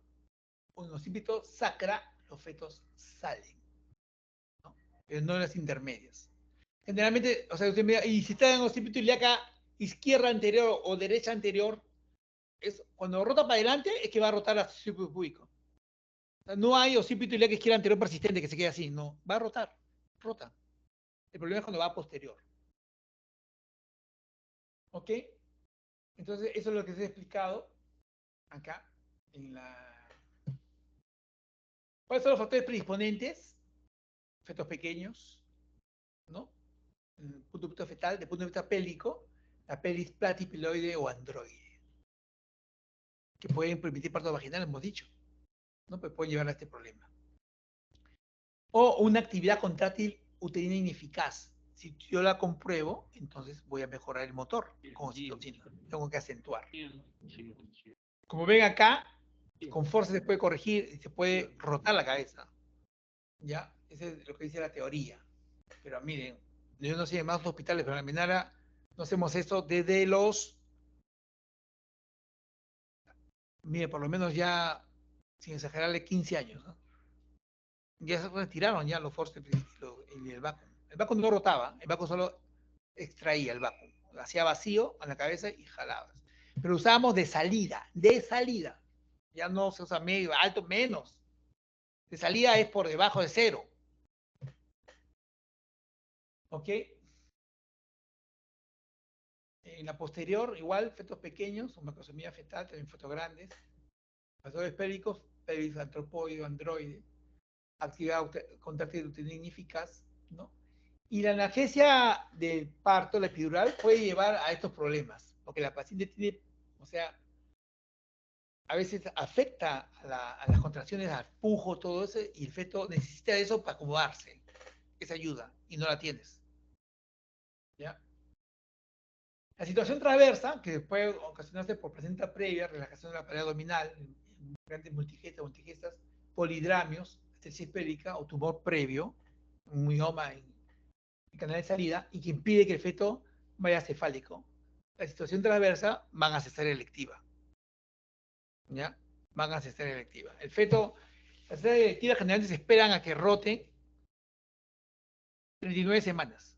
o en occipito sacra, los fetos salen, ¿no? Pero no en las intermedias. Generalmente, o sea, usted mira, y si está en occipito ilíaca izquierda anterior o derecha anterior, cuando rota para adelante es que va a rotar a occipito púbico. O sea, no hay occipito ilíaca izquierda anterior persistente que se quede así, no, va a rotar, rota. El problema es cuando va a posterior. ¿Ok? Entonces, eso es lo que se ha explicado acá en la... ¿Cuáles son los factores predisponentes? Fetos pequeños, ¿no? Desde el punto de vista fetal, desde el punto de vista pélvico, la pelvis platipiloide o androide, que pueden permitir parto vaginal, hemos dicho, ¿no? Pues pueden llevar a este problema. O una actividad contráctil uterina ineficaz. Si yo la compruebo, entonces voy a mejorar el motor con oxitocina. Tengo que acentuar. Como ven acá, con fuerza se puede corregir y se puede rotar la cabeza. ¿Ya? Eso es lo que dice la teoría. Pero miren, yo no sé de más hospitales, pero en la Menara no hacemos esto desde los... Mire, por lo menos ya, sin exagerarle, 15 años, ¿no? Ya se retiraron ya los forceps y el vacuum. El vacuum no rotaba, el vacuum solo extraía el vacuum. Hacía vacío a la cabeza y jalabas. Pero usábamos de salida, de salida. Ya no se usa medio, alto, menos. De salida es por debajo de 0. ¿Ok? En la posterior, igual, fetos pequeños, o macrosomía fetal, también fetos grandes, factores pélvicos, pelvis antropoide, androide, actividad contráctil uterina ineficaz, ¿no? Y la analgesia del parto, la epidural, puede llevar a estos problemas, porque la paciente tiene, o sea, a veces afecta a las contracciones, al pujo, todo eso, y el feto necesita eso para acomodarse, esa ayuda, y no la tienes, ¿ya? La situación transversa, que puede ocasionarse por placenta previa, relajación de la pared abdominal, en grandes multigestas, polidramios, estesis pélvica o tumor previo, un mioma en el canal de salida, y que impide que el feto vaya cefálico. La situación transversa van a cesárea electiva, ¿ya? Van a cesárea electiva. El feto, la cesárea electiva generalmente se esperan a que rote 39 semanas.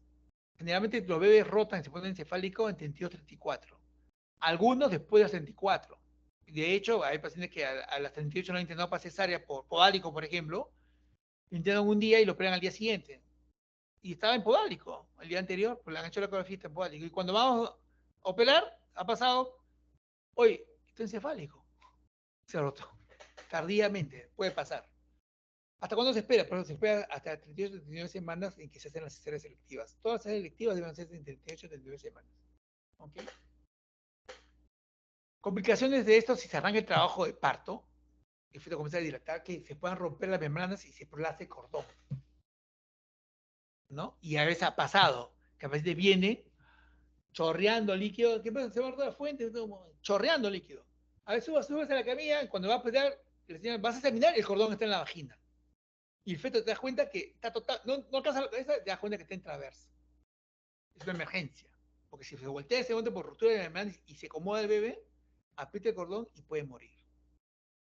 Generalmente los bebés rotan y se ponen encefálicos en 32, 34. Algunos después de los 34. De hecho, hay pacientes que a las 38 no han intentado para cesárea por podálico, por ejemplo, intentan un día y lo operan al día siguiente. Y estaba en podálico el día anterior, pues le han hecho la ecografía en podálico. Y cuando vamos a operar, ha pasado, oye, estoy encefálico. Se rotó. Tardíamente, puede pasar. ¿Hasta cuándo se espera? Pero se espera hasta 38, 39 semanas en que se hacen las cesáreas selectivas. Todas las cesáreas selectivas deben ser en 38, 39 semanas. ¿Ok? Complicaciones de esto si se arranca el trabajo de parto, el feto comienza a dilatar, que se puedan romper las membranas y se prolapse el cordón, ¿no? Y a veces ha pasado, que a veces viene chorreando líquido, ¿qué pasa? Se va a la fuente, chorreando líquido. A veces subes a la camilla, cuando va a pelear, le señor, vas a examinar, el cordón está en la vagina. Y el feto te das cuenta que está total, no alcanza la cabeza, te das cuenta que está en traversa. Es una emergencia. Porque si se voltea ese momento por ruptura de membranas y se acomoda el bebé, aprieta el cordón y puede morir.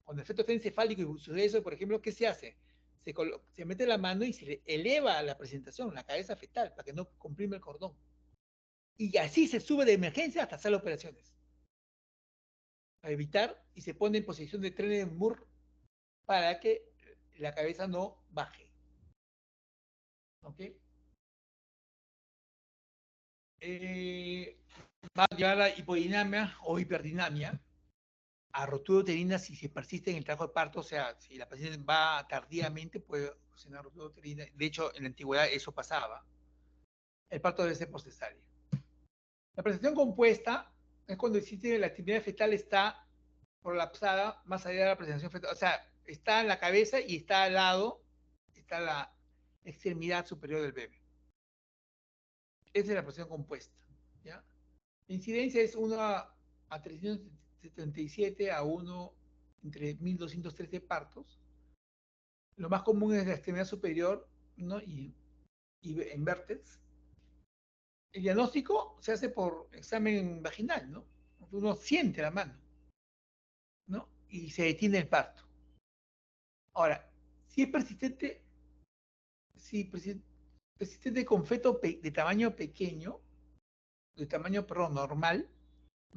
Cuando el feto está encefálico y sucede eso, por ejemplo, ¿qué se hace? Se mete la mano y se le eleva la presentación, la cabeza fetal, para que no comprime el cordón. Y así se sube de emergencia hasta hacer las operaciones. Para evitar, y se pone en posición de tren de Moore para que la cabeza no baje. ¿Ok? Eh, Va a llevar a la hipodinamia o hiperdinamia, a rotura uterina si se persiste en el trabajo de parto, o sea, si la paciente va tardíamente, puede ocasionar rotura uterina. De hecho, en la antigüedad eso pasaba. El parto debe ser por cesárea. La presentación compuesta es cuando existe la actividad fetal está prolapsada más allá de la presentación fetal. O sea, está en la cabeza y está al lado, está la extremidad superior del bebé. Esa es la presentación compuesta. ¿Ya? La incidencia es 1 a 377 a 1 entre 1213 partos. Lo más común es la extremidad superior, ¿no? y en vértex. El diagnóstico se hace por examen vaginal, ¿no? Uno siente la mano, ¿no? Y se detiene el parto. Ahora, si es persistente, si persistente con feto de tamaño pequeño, de tamaño, perdón, normal,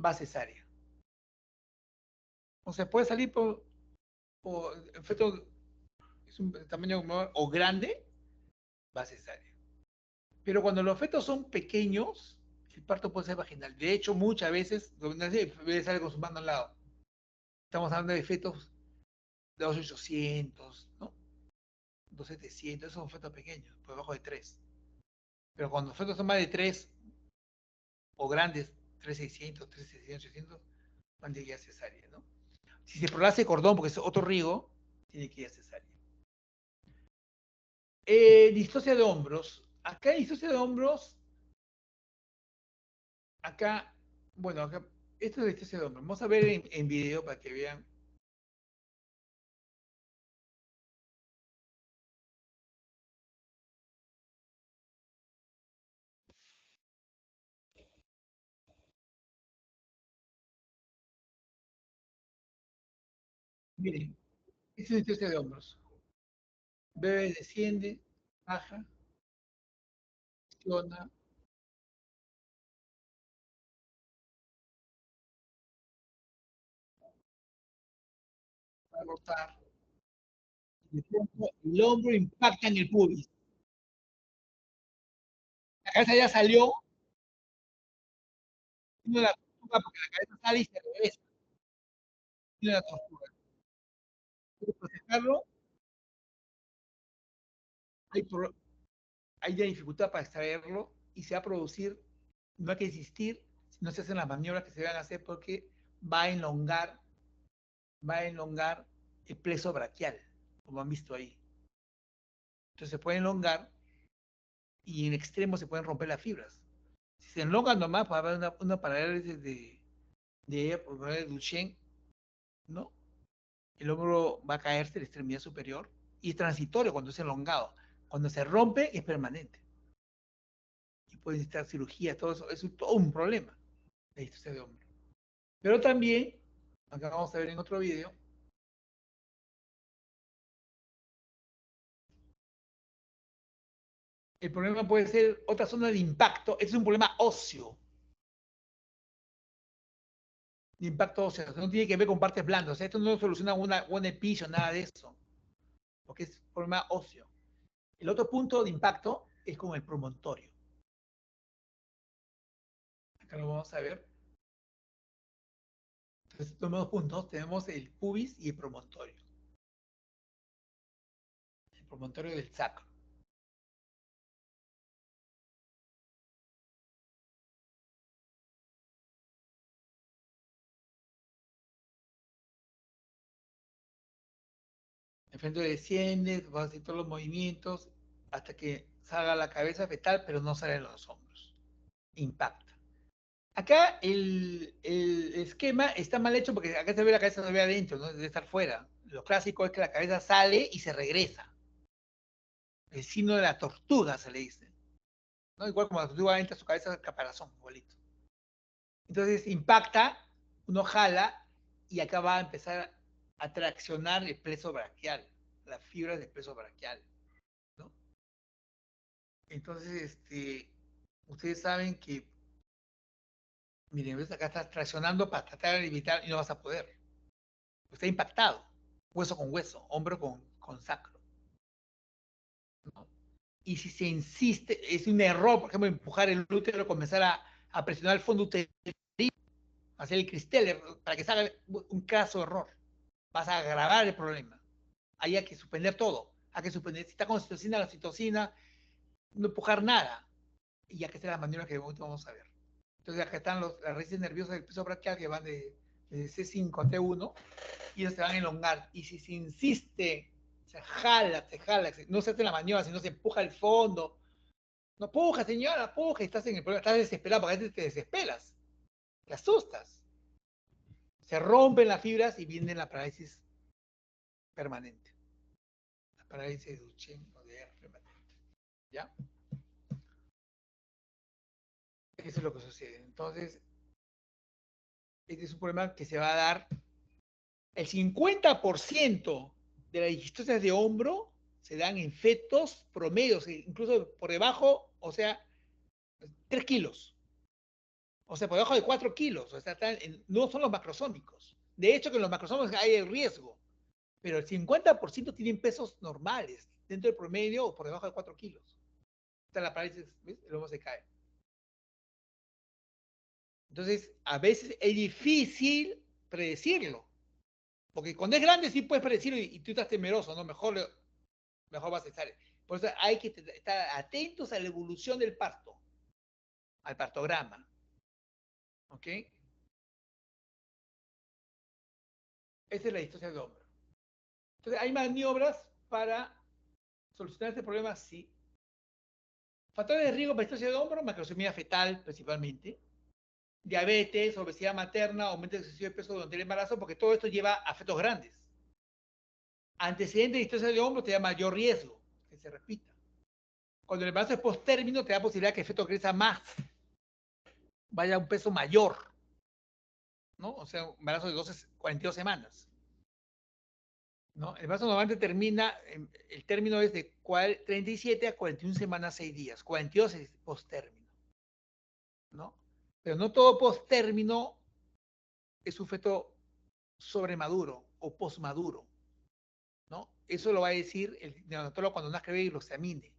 va a cesárea. O sea, puede salir por el feto es un tamaño o grande, va a cesárea. Pero cuando los fetos son pequeños, el parto puede ser vaginal. De hecho, muchas veces, el bebé sale con su mano al lado. Estamos hablando de fetos de 2.800, ¿no? 2.700, esos son fetos pequeños, por debajo de 3. Pero cuando los fetos son más de 3 o grandes, 3.600, 3.600, 800, van a ir a cesárea, ¿no? Si se prolapsa el cordón, porque es otro riego, tiene que ir a cesárea. Distosia de hombros. Acá en distosia de hombros, acá, bueno, acá, esto es distosia de hombros. Vamos a ver en video para que vean. Miren, esto es distosia de hombros. Bebé desciende, baja, flexiona, va a rotar. Y de pronto el hombro impacta en el pubis. La cabeza ya salió Tiene la tortuga porque la cabeza sale y se regresa. Tiene la tortuga. Para procesarlo, hay, hay una dificultad para extraerlo y se va a producir, no hay que insistir, no se hacen las maniobras que se van a hacer porque va a elongar, va a elongar el pleso braquial, como han visto ahí. Entonces se puede elongar y en extremo se pueden romper las fibras. Si se elongan nomás, va a haber una parálisis de Duchenne, ¿no? El hombro va a caerse, la extremidad superior, y es transitorio cuando es elongado. Cuando se rompe, es permanente. Y puede necesitar cirugía, todo eso. Es todo un problema, la distocia de hombro. Pero también, acá vamos a ver en otro video, el problema puede ser otra zona de impacto. Es un problema óseo, de impacto óseo. No tiene que ver con partes blandas. O sea, esto no soluciona una episo, nada de eso, porque es un problema óseo. El otro punto de impacto es con el promontorio. Acá lo vamos a ver. Entonces, estos dos puntos tenemos el pubis y el promontorio. El promontorio del sacro. El frente desciende, va a hacer todos los movimientos hasta que salga la cabeza fetal, pero no salen los hombros. Impacta. Acá el esquema está mal hecho porque acá se ve la cabeza, se ve adentro, ¿no? Debe estar fuera. Lo clásico es que la cabeza sale y se regresa. El signo de la tortuga se le dice, ¿no? Igual como la tortuga entra su cabeza al caparazón, igualito. Entonces impacta, uno jala y acá va a empezar a traccionar el pleso braquial, las fibras del pleso braquial, ¿no? Entonces, ustedes saben que, miren, ves acá estás traccionando para tratar de evitar y no vas a poder. Está impactado, hueso con hueso, hombro con sacro, ¿no? Y si se insiste, es un error, por ejemplo, empujar el útero, comenzar a presionar el fondo uterino, hacer el cristal, para que salga un caso error. Vas a agravar el problema. Ahí hay que suspender todo. Hay que suspender, si está con citocina, la citocina, no empujar nada. Y hay que hacer las maniobras que vamos a ver. Entonces acá están las raíces nerviosas del piso braquial que van de C5 a T1 y ellos se van a elongar. Y si se insiste, se jala, no se hace la maniobra, sino se empuja el fondo. No puja, señora, puja, y estás en el problema, estás desesperado, porque a veces te desesperas, te asustas. Se rompen las fibras y viene la parálisis permanente. La parálisis de Duchenne o de R permanente. ¿Ya? Eso es lo que sucede. Entonces, este es un problema que se va a dar. El 50% de las disistocias de hombro se dan en fetos promedios, incluso por debajo, o sea, 3 kilos. O sea, por debajo de 4 kilos. O sea, no son los macrosómicos. De hecho, que en los macrosómicos hay el riesgo. Pero el 50% tienen pesos normales, dentro del promedio o por debajo de 4 kilos. Está la parálisis, ¿ves? El hombro se cae. Entonces, a veces es difícil predecirlo. Porque cuando es grande sí puedes predecirlo y tú estás temeroso, ¿no? Mejor vas a estar. Por eso hay que estar atentos a la evolución del parto, al partograma. ¿Ok? Esa es la distancia de hombro. Entonces, ¿hay maniobras para solucionar este problema? Sí. Factores de riesgo para distancia de hombro, macrosomía fetal principalmente, diabetes, obesidad materna, aumento excesivo de peso durante el embarazo, porque todo esto lleva a fetos grandes. Antecedente de distancia de hombro te da mayor riesgo, que se repita. Cuando el embarazo es post-término, te da posibilidad que el feto crezca más, vaya a un peso mayor, ¿no? O sea, un embarazo de 42 semanas, ¿no? El embarazo normalmente termina, el término es de 37 a 41 semanas, 6 días. 42 es post-término, ¿no? Pero no todo post-término es un feto sobremaduro o postmaduro, ¿no? Eso lo va a decir el neonatólogo cuando nazca y lo examine,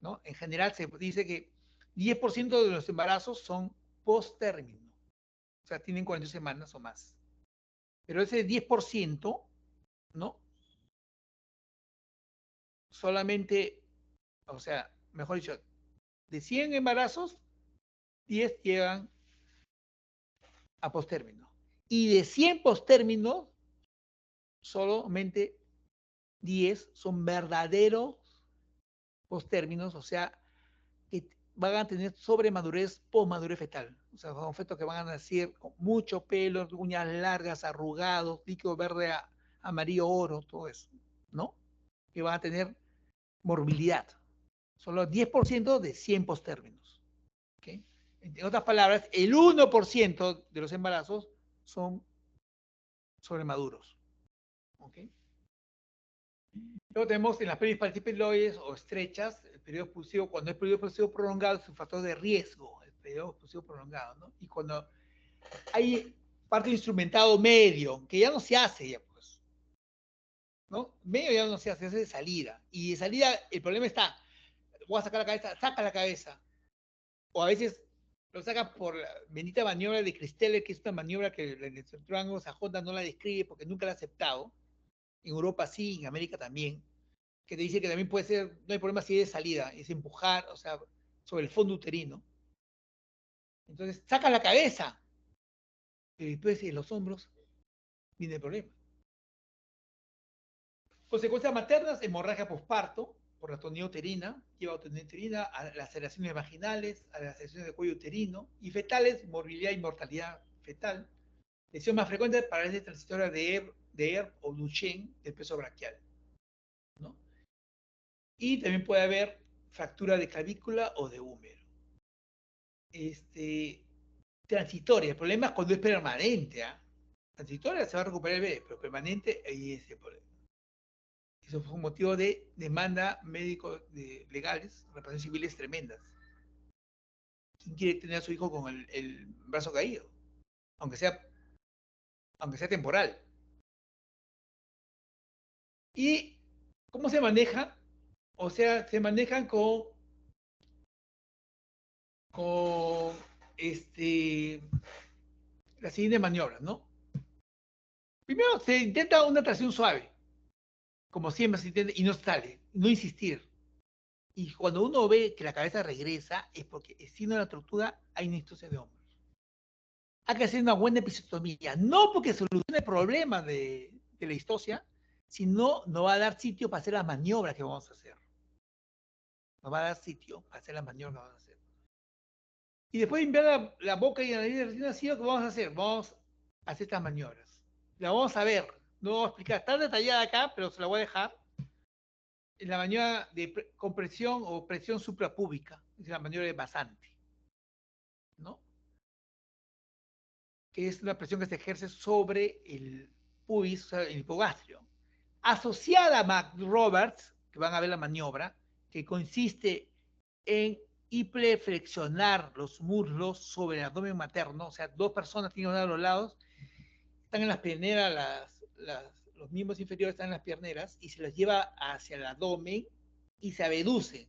¿no? En general se dice que 10% de los embarazos son post-término. O sea, tienen 42 semanas o más. Pero ese 10%, ¿no? Solamente, o sea, mejor dicho, de 100 embarazos, 10 llegan a post-término. Y de 100 post-términos, solamente 10 son verdaderos post-términos, o sea, que van a tener sobremadurez, posmadurez fetal. O sea, son fetos que van a nacer con mucho pelo, uñas largas, arrugados, líquido verde, amarillo, oro, todo eso, ¿no? Que van a tener morbilidad. Solo 10% de 100 postérminos. ¿Okay? En otras palabras, el 1% de los embarazos son sobremaduros. ¿Okay? Luego tenemos en las pelvis palpiloides o estrechas, el periodo expulsivo, cuando es periodo expulsivo prolongado, es un factor de riesgo, el periodo expulsivo prolongado, ¿no? Y cuando hay parte instrumentado medio, que ya no se hace, ya pues, ¿no? Medio ya no se hace de salida. Y de salida, el problema está, voy a sacar la cabeza, saca la cabeza. O a veces lo saca por la bendita maniobra de Christeller, que es una maniobra que el cinturón anglosajón no la describe porque nunca la ha aceptado. En Europa sí, en América también. Que te dice que también puede ser, no hay problema si es de salida, es empujar, o sea, sobre el fondo uterino. Entonces, saca la cabeza. Pero después en los hombros viene el problema. Consecuencias maternas, hemorragia posparto, por la tonía uterina, lleva a tonía uterina, a las laceraciones vaginales, a las laceraciones del cuello uterino, y fetales, morbilidad y mortalidad fetal. Lesión más frecuente, parálisis transitoria de ERP o Duchenne del peso braquial, ¿no? Y también puede haber fractura de clavícula o de húmero. Transitoria, el problema es cuando es permanente, ¿eh? Transitoria se va a recuperar el bebé, pero permanente, ahí es el problema. Eso fue un motivo de demanda médico legales, reparaciones civiles tremendas. ¿Quién quiere tener a su hijo con el brazo caído? Aunque sea, aunque sea temporal. ¿Y cómo se maneja? O sea, se manejan con las siguientes maniobras, ¿no? Primero se intenta una tracción suave, como siempre se intenta, y no sale, no insistir. Y cuando uno ve que la cabeza regresa, es porque si no la tortuga hay una histosia de hombros. Hay que hacer una buena episiotomía, no porque solucione el problema de la histosia, sino no va a dar sitio para hacer la maniobra que vamos a hacer. No va a dar sitio para hacer la maniobra que vamos a hacer. Y después de limpiar la boca y la nariz de recién nacido, ¿qué vamos a hacer? Vamos a hacer estas maniobras. La vamos a ver, no voy a explicar, está detallada acá, pero se la voy a dejar. En la maniobra de compresión o presión suprapúbica, es la maniobra de Basante, ¿no? Que es una presión que se ejerce sobre el pubis, o sea, el hipogastrio. Asociada a McRoberts, que van a ver la maniobra, que consiste en hiperflexionar los muslos sobre el abdomen materno, o sea, dos personas tienen uno a los lados, están en las pierneras, los miembros inferiores están en las pierneras, y se los lleva hacia el abdomen y se abduce.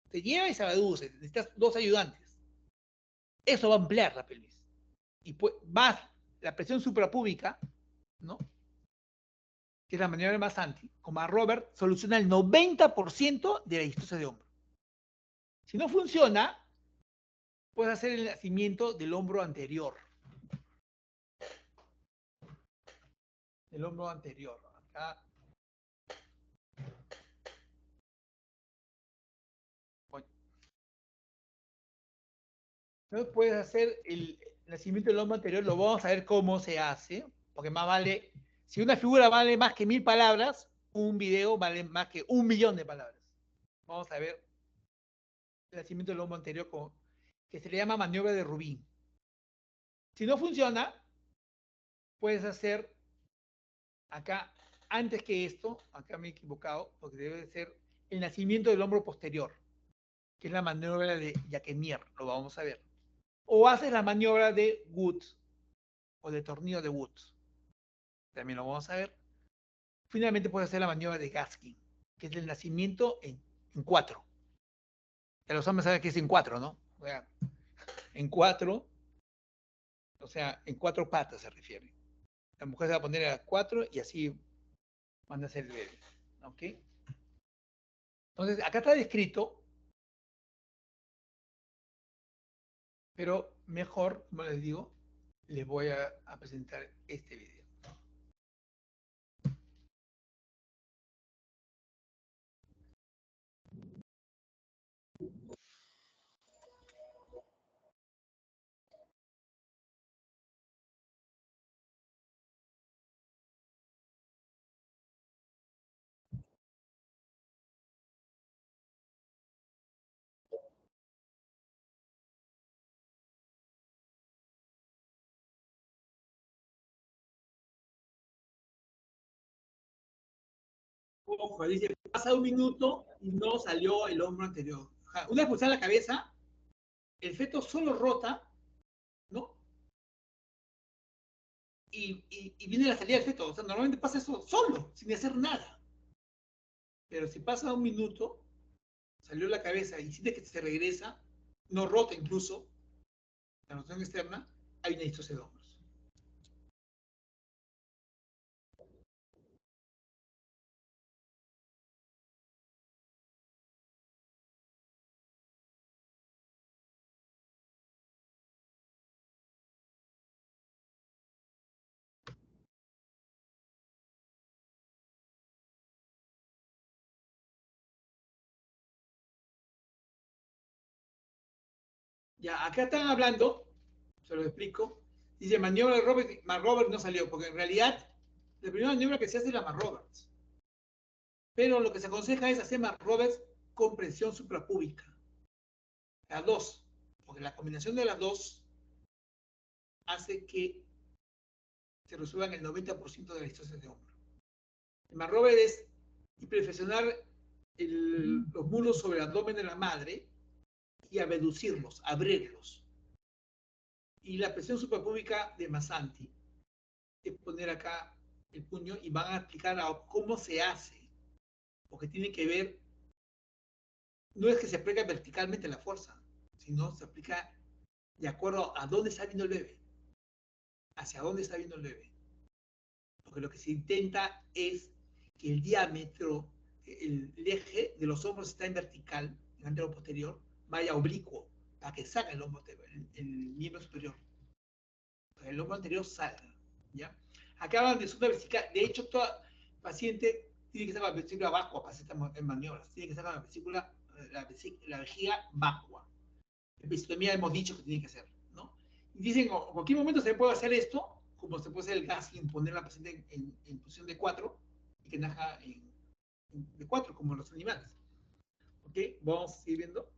Se lleva y se abduce. Necesitas dos ayudantes. Eso va a ampliar la pelvis. Y pues, más la presión suprapúbica, ¿no? Que es la maniobra más anti, como a Robert, soluciona el 90% de la distosia de hombro. Si no funciona, puedes hacer el nacimiento del hombro anterior. Del hombro anterior. Acá. Bueno. Entonces puedes hacer el nacimiento del hombro anterior, lo vamos a ver cómo se hace, porque más vale, si una figura vale más que 1000 palabras, un video vale más que 1.000.000 de palabras. Vamos a ver el nacimiento del hombro anterior, que se le llama maniobra de Rubin. Si no funciona, puedes hacer acá, antes que esto, acá me he equivocado, porque debe ser el nacimiento del hombro posterior, que es la maniobra de Jacquemier, lo vamos a ver. O haces la maniobra de Wood, o de tornillo de Wood, también lo vamos a ver. Finalmente puedes hacer la maniobra de Gaskin, que es el nacimiento en 4. Ya los hombres saben que es en 4, ¿no? O sea, en 4, O sea, en 4 patas se refiere. La mujer se va a poner a las 4 y así van a ser el bebé. ¿Ok? Entonces, acá está descrito, pero mejor, como les digo, les voy a presentar este video. Ojo, dice, pasa un minuto y no salió el hombro anterior. Una vez pulsada la cabeza, el feto solo rota, ¿no? Y viene la salida del feto. O sea, normalmente pasa eso solo, sin hacer nada. Pero si pasa un minuto, salió la cabeza y siente que se regresa, no rota incluso, la rotación externa, hay una distosia de hombros. Ya, acá están hablando, se lo explico, dice maniobra de Robert no salió, porque en realidad la primera maniobra que se hace es la Roberts. Pero lo que se aconseja es hacer Roberts con presión suprapúbica. Las dos, porque la combinación de las dos hace que se resuelvan el 90% de las distorsiones de hombro. El Roberts es hiperflexionar los muslos sobre el abdomen de la madre y abducirlos, abrirlos. Y la presión suprapúbica de Masanti es poner acá el puño y van a explicar cómo se hace, porque tiene que ver, no es que se aplica verticalmente la fuerza, sino se aplica de acuerdo a dónde está viendo el bebé, hacia dónde está viendo el bebé. Porque lo que se intenta es que el diámetro, el eje de los hombros está en vertical, en antero posterior, vaya oblicuo, para que salga el hombro, el miembro superior. Para que el hombro anterior salga, ¿ya? Acá hablan de supraversical, de hecho, toda paciente tiene que estar con la vesícula vacua para hacer estas maniobras, tiene que estar con la vesícula, la vejiga vacua. Episiotomía hemos dicho que tiene que hacer, ¿no? Y dicen, en cualquier momento se puede hacer esto, como se puede hacer el gasling, poner a la paciente en posición de 4 y que naja de 4, como los animales. ¿Ok? Vamos a seguir viendo.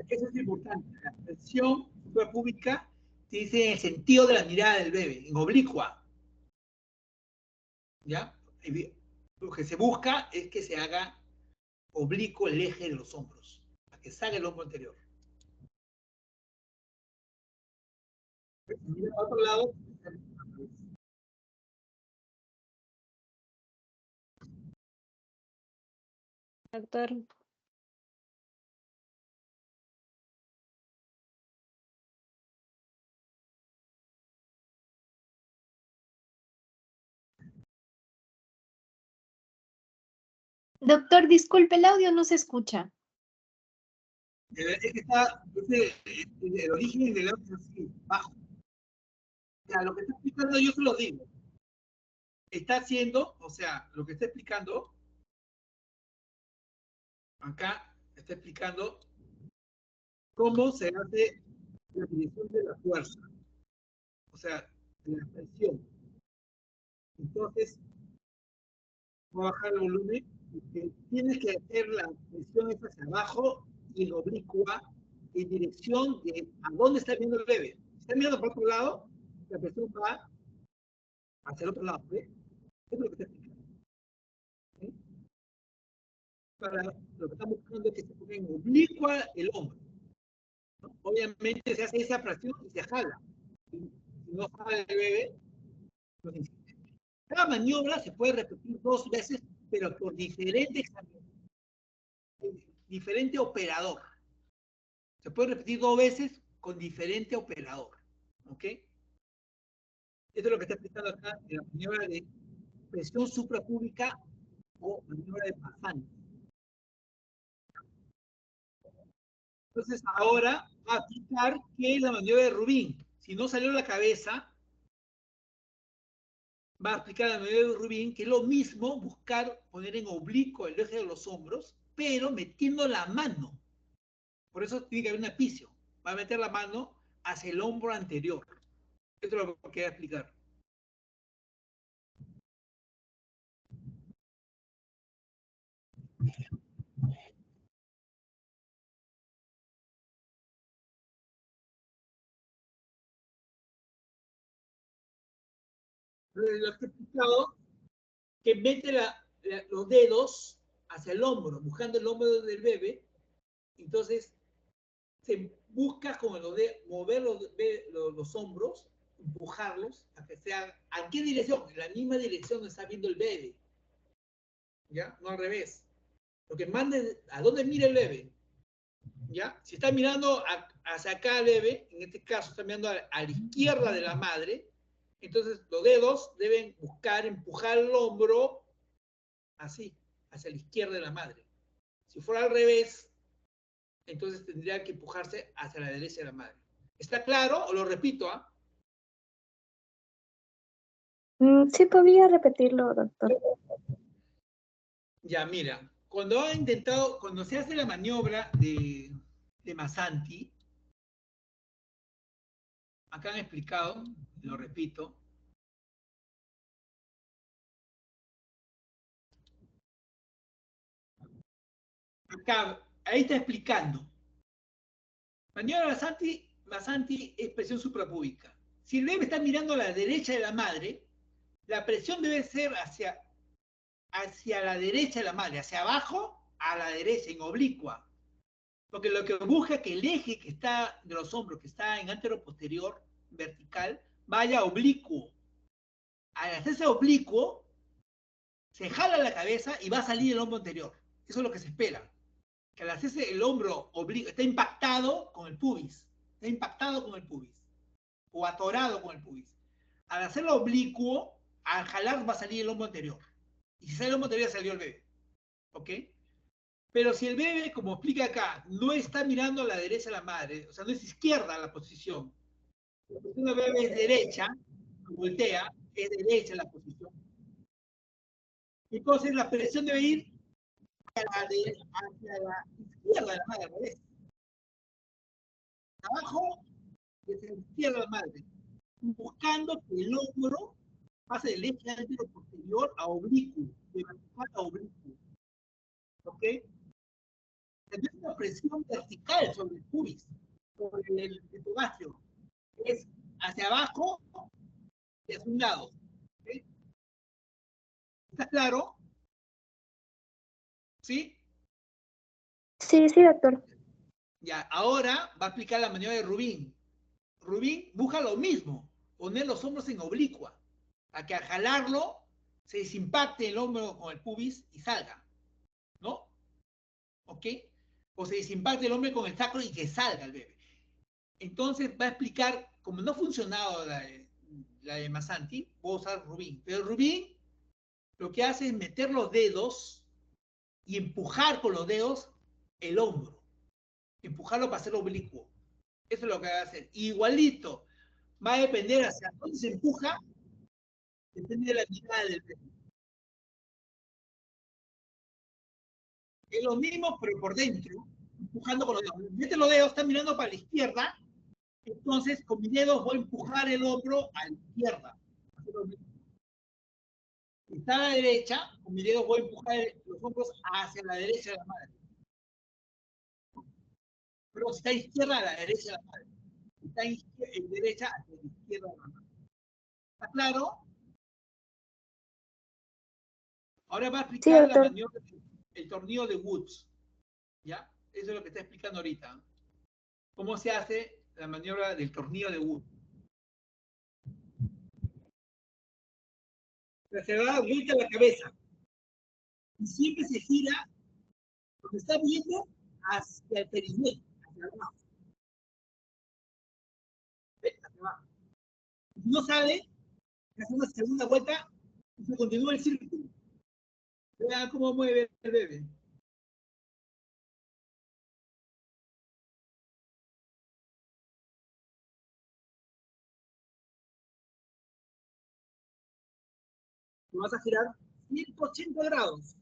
Eso es importante. La presión suprapúbica se dice en el sentido de la mirada del bebé, en oblicua. ¿Ya? Lo que se busca es que se haga oblicuo el eje de los hombros, para que salga el hombro anterior. Mira a otro lado. Doctor, doctor, disculpe, el audio no se escucha. Es que está, el origen del audio es así, bajo. O sea, lo que está explicando yo se lo digo. Está haciendo, o sea, lo que está explicando, acá está explicando cómo se hace la dirección de la fuerza, o sea, de la presión. Entonces, voy a bajar el volumen, porque tienes que hacer la presión esta hacia abajo y en oblicua en dirección de a dónde está viendo el bebé. Si está mirando por otro lado, la presión va hacia el otro lado, ¿ves? Eso es lo que te explica. ¿Sí? Para lo que estamos buscando es que se ponga en oblicua el hombro, ¿no? Obviamente se hace esa presión y se jala. Si no jala el bebé, no se insiste. Cada maniobra se puede repetir 2 veces, pero por diferente operador. Se puede repetir 2 veces con diferente operador. ¿Ok? Esto es lo que está explicando acá en la maniobra de presión suprapúbica o maniobra de Passanti. Entonces ahora va a aplicar que es la maniobra de Rubin. Si no salió la cabeza, va a aplicar la maniobra de Rubin, que es lo mismo buscar poner en oblicuo el eje de los hombros, pero metiendo la mano. Por eso tiene que haber un apicio. Va a meter la mano hacia el hombro anterior. Esto es lo que voy a explicar. Lo que he explicado, que mete los dedos hacia el hombro, buscando el hombro del bebé. Entonces, se busca con mover los hombros, empujarlos, a que sean, ¿a qué dirección? En la misma dirección donde está viendo el bebé. ¿Ya? No al revés. Lo que mande, ¿a dónde mira el bebé? ¿Ya? Si está mirando hacia acá el bebé, en este caso está mirando a la izquierda de la madre, entonces los dedos deben buscar empujar el hombro así, hacia la izquierda de la madre. Si fuera al revés, entonces tendría que empujarse hacia la derecha de la madre. ¿Está claro? O lo repito, ¿ah? Sí, podría repetirlo, doctor. Ya, mira, cuando se hace la maniobra de Masanti, acá han explicado, lo repito, acá, ahí está explicando. Maniobra Masanti es presión suprapúbica. Si el bebé está mirando a la derecha de la madre, la presión debe ser hacia la derecha de la madre, hacia abajo a la derecha, en oblicua. Porque lo que busca es que el eje que está de los hombros, que está en antero-posterior, vertical, vaya oblicuo. Al hacerse oblicuo, se jala la cabeza y va a salir el hombro anterior. Eso es lo que se espera. Que al hacerse el hombro oblicuo, está impactado con el pubis. Está impactado con el pubis. O atorado con el pubis. Al hacerlo oblicuo, al jalar va a salir el hombro anterior. Y si sale el hombro anterior, salió el bebé. ¿Ok? Pero si el bebé, como explica acá, no está mirando a la derecha de la madre, o sea, no es izquierda la posición. La posición del bebé es derecha, voltea, es derecha la posición. Entonces la presión debe ir hacia la izquierda de la madre, al revés. Abajo, hacia la izquierda de la madre, buscando que el hombro pase del eje antero posterior a oblicuo, de vertical a oblicuo. ¿Ok? Entonces una presión vertical sobre el pubis, sobre el epigastrio. Es hacia abajo y hacia un lado. ¿Okay? ¿Está claro? ¿Sí? Sí, sí, doctor. Ya, ahora va a aplicar la maniobra de Rubin. Rubin busca lo mismo, poner los hombros en oblicua, a que al jalarlo se desimpacte el hombro con el pubis y salga, ¿no? ¿Ok? O se desimpacte el hombro con el sacro y que salga el bebé. Entonces va a explicar, como no ha funcionado la de Masanti, voy a usar Rubin. Pero Rubin lo que hace es meter los dedos y empujar con los dedos el hombro. Empujarlo para hacerlo oblicuo. Eso es lo que va a hacer. Igualito, va a depender hacia dónde se empuja, depende de la mirada del bebé. Es lo mismo, pero por dentro, empujando con los dedos. Mete los dedos, está mirando para la izquierda, Entonces, con mis dedos voy a empujar el hombro a la izquierda. Si está a la derecha, con mis dedos voy a empujar los hombros hacia la derecha de la madre. Pero si está a izquierda, a la derecha de la madre. Si está en derecha, hacia la izquierda de la madre. ¿Está claro? Ahora va a Sí, explicar la doctor. maniobra, el tornillo de Woods. ¿Ya? Eso es lo que está explicando ahorita. ¿Cómo se hace la maniobra del tornillo de Woods? Se da vuelta la cabeza y siempre se gira, porque está viendo hacia el perineo, hacia abajo. ¿Ve? Hacia abajo. Si no sale, hace una segunda vuelta y se continúa el círculo. Vean cómo mueve el bebé. Te vas a girar 180 grados.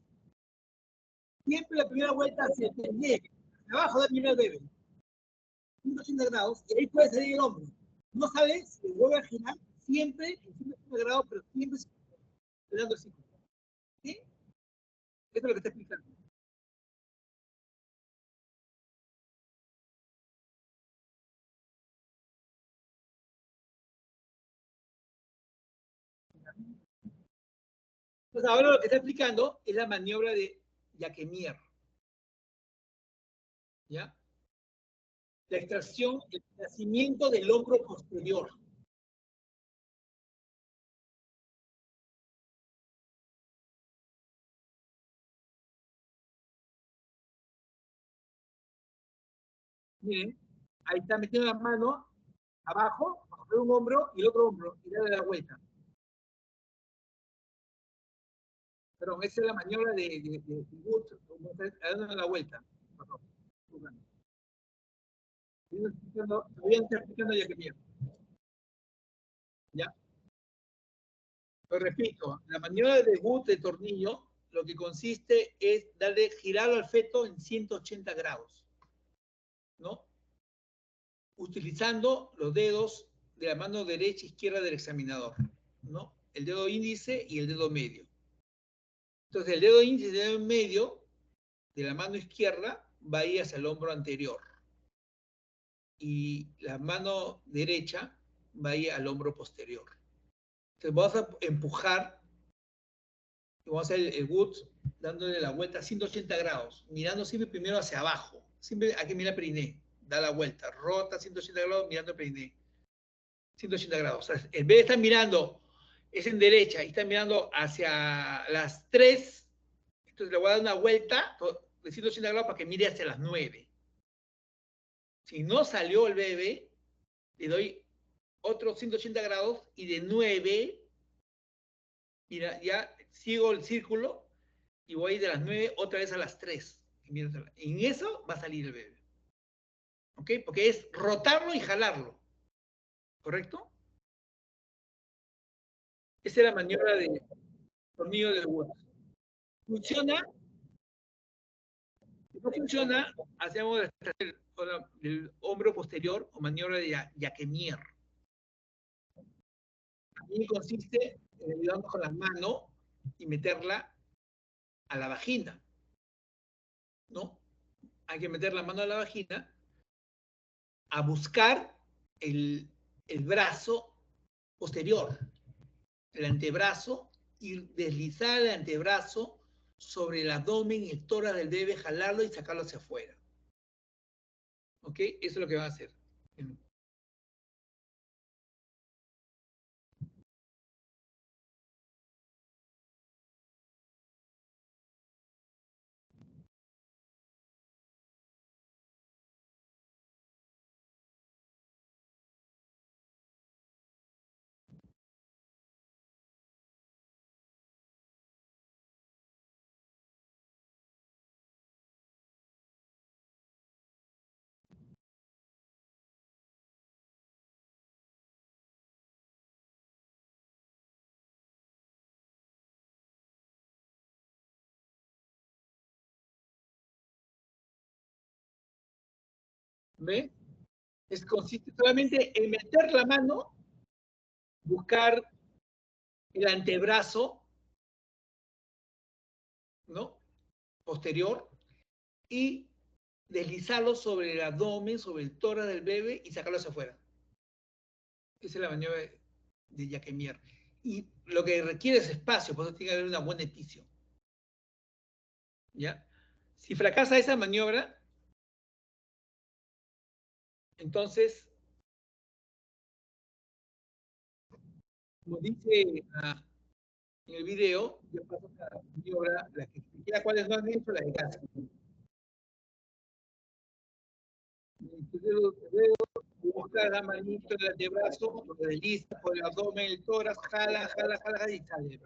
Siempre la primera vuelta hacia el perineo, hacia abajo del primer bebé. 180 grados, y ahí puede salir el hombro. No sabes si vuelve a girar siempre en 180 grados, pero siempre dando el círculo. ¿Sí? Eso es lo que está explicando. Entonces, ahora lo que está explicando es la maniobra de Jacquemier. ¿Ya? La extracción, el nacimiento del hombro posterior. Miren, ahí está metiendo la mano abajo, bajo de un hombro y el otro hombro, y darle la vuelta. Perdón, esa es la maniobra de Wood, dando la vuelta. Perdón. Todavía no está explicando Jacquemier. ¿Ya? Lo repito, la maniobra de Wood de tornillo lo que consiste es darle girar al feto en 180 grados, ¿no? Utilizando los dedos de la mano derecha e izquierda del examinador, ¿no? El dedo índice y el dedo medio. Entonces, el dedo índice y el dedo medio de la mano izquierda va a ir hacia el hombro anterior. Y la mano derecha va a ir al hombro posterior. Entonces, vamos a empujar y vamos a hacer el Wood dándole la vuelta a 180 grados, mirando siempre primero hacia abajo. Siempre hay que mirar periné, da la vuelta, rota 180 grados mirando el periné. 180 grados. O sea, en vez de estar mirando, es en derecha y está mirando hacia las 3, entonces le voy a dar una vuelta de 180 grados para que mire hacia las 9. Si no salió el bebé, le doy otros 180 grados y de 9, mira, ya sigo el círculo y voy de las 9 otra vez a las 3. En eso va a salir el bebé. ¿Ok? Porque es rotarlo y jalarlo. ¿Correcto? Esa es la maniobra de tornillo de Wood. Funciona. Si no funciona, hacemos el hombro posterior o maniobra de Jacquemier. Aquí consiste en ayudarnos con la mano y meterla a la vagina, ¿no? Hay que meter la mano a la vagina a buscar el brazo posterior, el antebrazo, y deslizar el antebrazo sobre el abdomen y el tórax del bebé, jalarlo y sacarlo hacia afuera. ¿Ok? Eso es lo que van a hacer. ¿Ve? Consiste solamente en meter la mano, buscar el antebrazo, ¿no? Posterior, y deslizarlo sobre el abdomen, sobre el tórax del bebé y sacarlo hacia afuera. Esa es la maniobra de Jacquemin. Y lo que requiere es espacio, por eso tiene que haber una buena epicio. ¿Ya? Si fracasa esa maniobra, entonces, como dice en el video, yo paso la maniobra, la que queda cuál es más dentro, la de gas. Busca la manito del antebrazo, lo desliza por el abdomen, el tórax, jala, jala, jala, jala y sale.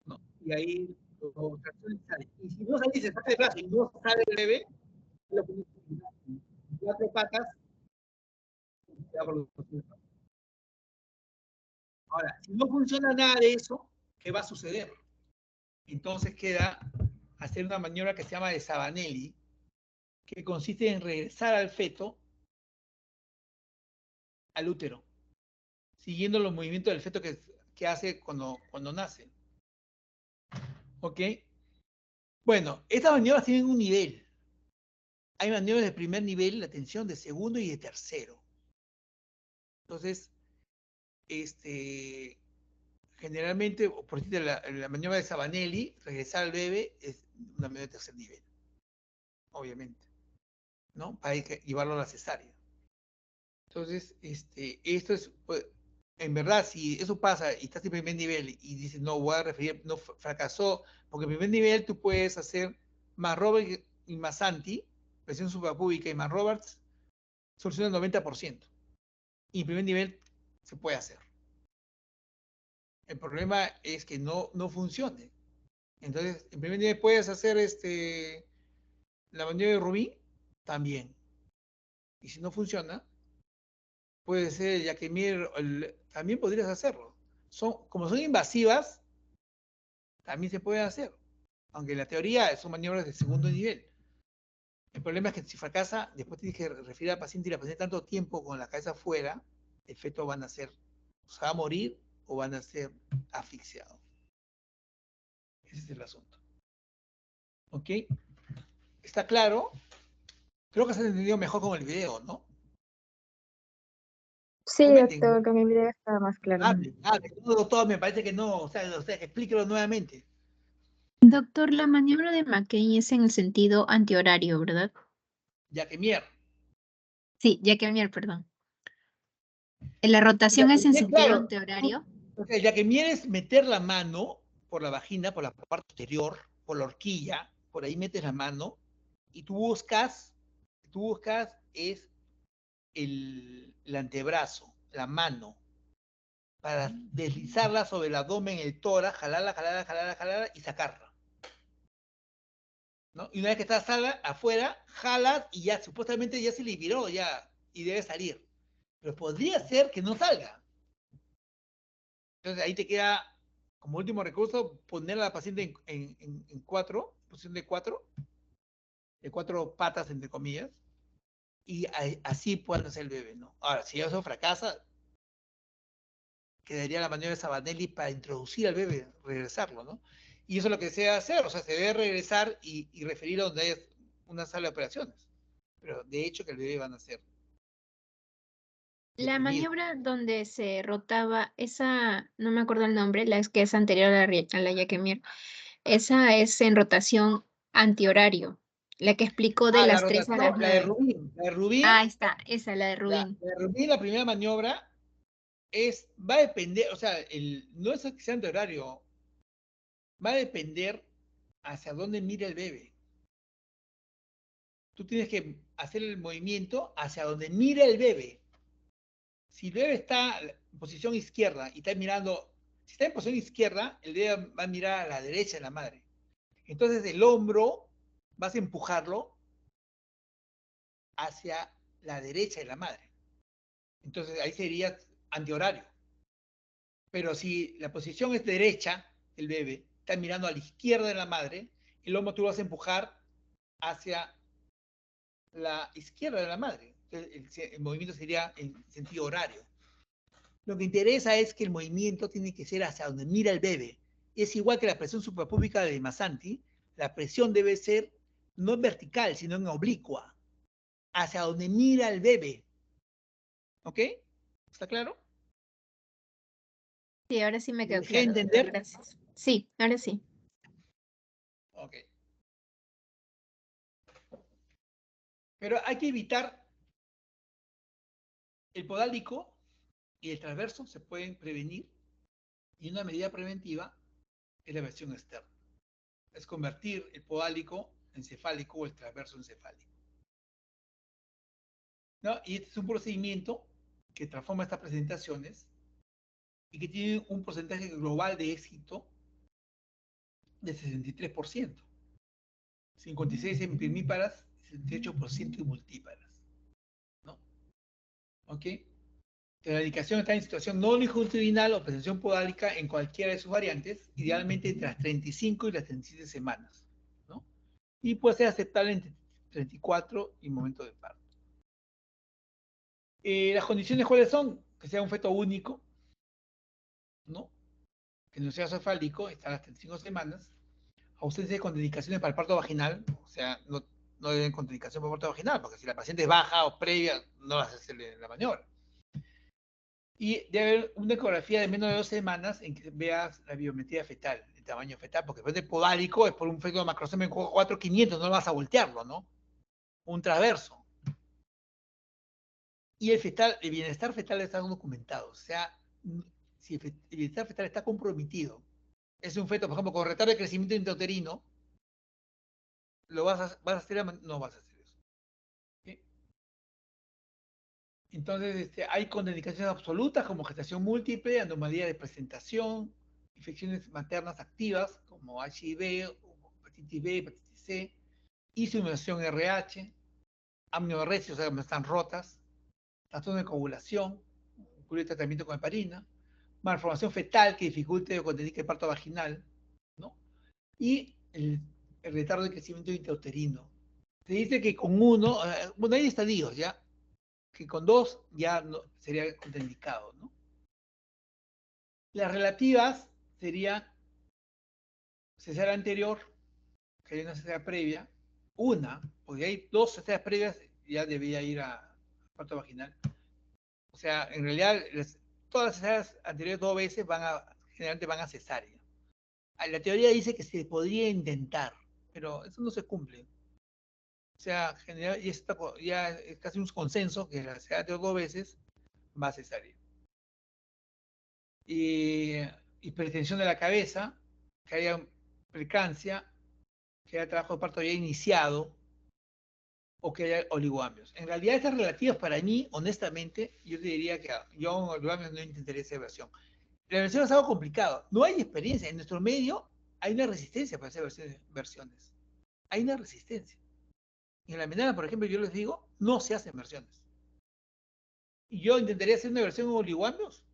¿No? Y ahí lo tracciona y sale. Y si no sale, se saca el brazo y no sale el bebé, lo pones en 4 patas. Ahora, si no funciona nada de eso, ¿qué va a suceder? Entonces queda hacer una maniobra que se llama de Sabanelli, que consiste en regresar al feto al útero, siguiendo los movimientos del feto que hace cuando nace. ¿Ok? Bueno, estas maniobras tienen un nivel. Hay maniobras de primer nivel, la tensión de segundo y de tercero. Entonces, generalmente, por decirte, la maniobra de Sabanelli, regresar al bebé, es una maniobra de tercer nivel, obviamente, ¿no? Para llevarlo a la cesárea. Entonces, esto es, pues, en verdad, si eso pasa y estás en primer nivel y dices, no, voy a referir, no fracasó, porque en primer nivel tú puedes hacer más Robert y más Santi, presión suprapúbica y más Roberts, soluciona el 90%. Y en primer nivel se puede hacer. El problema es que no funcione. Entonces, en primer nivel puedes hacer la maniobra de Rubin también. Y si no funciona, puede ser Jacquemin, también podrías hacerlo. Como son invasivas, también se puede hacer. Aunque en la teoría son maniobras de segundo nivel. El problema es que si fracasa, después tienes que referir al paciente y la paciente tanto tiempo con la cabeza afuera, el feto van a ser, o se va a morir o van a ser asfixiados. Ese es el asunto. ¿Ok? ¿Está claro? Creo que se ha entendido mejor con el video, ¿no? Sí, Comenten. doctor, con mi video estaba más claro. No, doctor, me parece que no. O sea, explíquelo nuevamente. Doctor, la maniobra de McCain es en el sentido antihorario, ¿verdad? Jacquemin. Sí, Jacquemin, perdón. La rotación es en sentido Claro. antihorario. O sea, Jacquemin es meter la mano por la vagina, por la parte posterior, por la horquilla, por ahí metes la mano y tú buscas es el antebrazo, la mano, para deslizarla sobre el abdomen, el tórax, jalarla y sacarla. ¿No? Y una vez que está afuera, jalas y ya supuestamente ya se liberó ya y debe salir. Pero podría ser que no salga. Entonces ahí te queda, como último recurso, poner a la paciente en cuatro, posición de cuatro patas, entre comillas, y así pueden hacer el bebé, ¿no? Ahora, si eso fracasa, quedaría la maniobra de Sabanelli para introducir al bebé, regresarlo, ¿no? Y eso es lo que se debe hacer, o sea, se debe regresar y referir a donde hay una sala de operaciones. Pero de hecho que el bebé va a nacer. La Deprimido. maniobra donde se rotaba, esa, no me acuerdo el nombre, la que es anterior a la Jacquemin, esa es en rotación antihorario, la que explicó de Ah, la las 3 a las rotación, la de 9. Rubin. La de Rubin, Ah, ahí está, esa, la de la, Rubin. la de Rubin, la primera maniobra, va a depender, o sea, no es que sea antihorario, va a depender hacia dónde mira el bebé. Tú tienes que hacer el movimiento hacia donde mira el bebé. Si el bebé está en posición izquierda y está mirando, si está en posición izquierda, el bebé va a mirar a la derecha de la madre. Entonces el hombro vas a empujarlo hacia la derecha de la madre. Entonces ahí sería antihorario. Pero si la posición es derecha, el bebé está mirando a la izquierda de la madre, el hombro tú lo vas a empujar hacia la izquierda de la madre. Entonces, el movimiento sería en sentido horario. Lo que interesa es que el movimiento tiene que ser hacia donde mira el bebé. Es igual que la presión suprapúbica de Masanti, la presión debe ser no en vertical, sino en oblicua, hacia donde mira el bebé. ¿Ok? ¿Está claro? Sí, ahora sí me ¿Me quedó dejé claro, doctor. entender? Gracias. Sí, ahora sí. Ok. Pero hay que evitar el podálico y el transverso, se pueden prevenir, y una medida preventiva es la versión externa. Es convertir el podálico en cefálico o el transverso en cefálico. ¿No? Y este es un procedimiento que transforma estas presentaciones y que tiene un porcentaje global de éxito de 63%. 56% en primíparas, 68% en multíparas. ¿No? ¿Ok? La indicación está en situación no longitudinal o presentación podálica en cualquiera de sus variantes, idealmente entre las 35 y las 37 semanas, ¿no? Y puede ser aceptable entre 34 y momento de parto. Las condiciones, ¿cuáles son? Que sea un feto único, ¿no? Que no sea cefálico, está a las 35 semanas, ausencia de contraindicaciones para el parto vaginal, o sea, no deben contraindicación para el parto vaginal, porque si la paciente es baja o previa, no vas a hacerle la maniobra. Y debe haber una ecografía de menos de 2 semanas en que veas la biometría fetal, el tamaño fetal, porque después de podálico es por un feto de macrosoma 4500, no vas a voltearlo, ¿no? Un transverso. Y el fetal, el bienestar fetal está documentado, o sea, si el bienestar fetal está comprometido, es un feto, por ejemplo, con retardo de crecimiento intrauterino, vas a hacer, no vas a hacer eso. ¿Sí? Entonces, hay contraindicaciones absolutas como gestación múltiple, anomalía de presentación, infecciones maternas activas como HIV, hepatitis B, hepatitis C, inseminación RH, amniorresia, o sea, están rotas, trastorno de coagulación, incluye tratamiento con heparina, malformación fetal que dificulte o contraindique el parto vaginal, ¿no? Y el retardo de crecimiento intrauterino. Se dice que con uno, bueno, hay estadios ya, que con 2 ya no, sería contraindicado, ¿no? Las relativas serían cesárea anterior, que hay una cesárea previa, una, porque hay 2 cesáreas previas, ya debía ir a parto vaginal. O sea, en realidad, todas las cesáreas anteriores 2 veces generalmente van a cesárea. La teoría dice que se podría intentar, pero eso no se cumple. O sea, general, ya es casi un consenso que la cesárea anterior 2 veces va a cesárea. Y hipertensión de la cabeza, que haya preeclampsia, que haya trabajo de parto ya iniciado o que haya oligoamnios. En realidad, estas relativas para mí, honestamente, yo te diría que yo en oligoamnios no intentaría esa versión. La versión es algo complicado. No hay experiencia. En nuestro medio hay una resistencia para hacer versiones. Hay una resistencia. Y en la Menana, por ejemplo, yo les digo, no se hacen versiones. ¿Y yo intentaría hacer una versión en oligoamnios?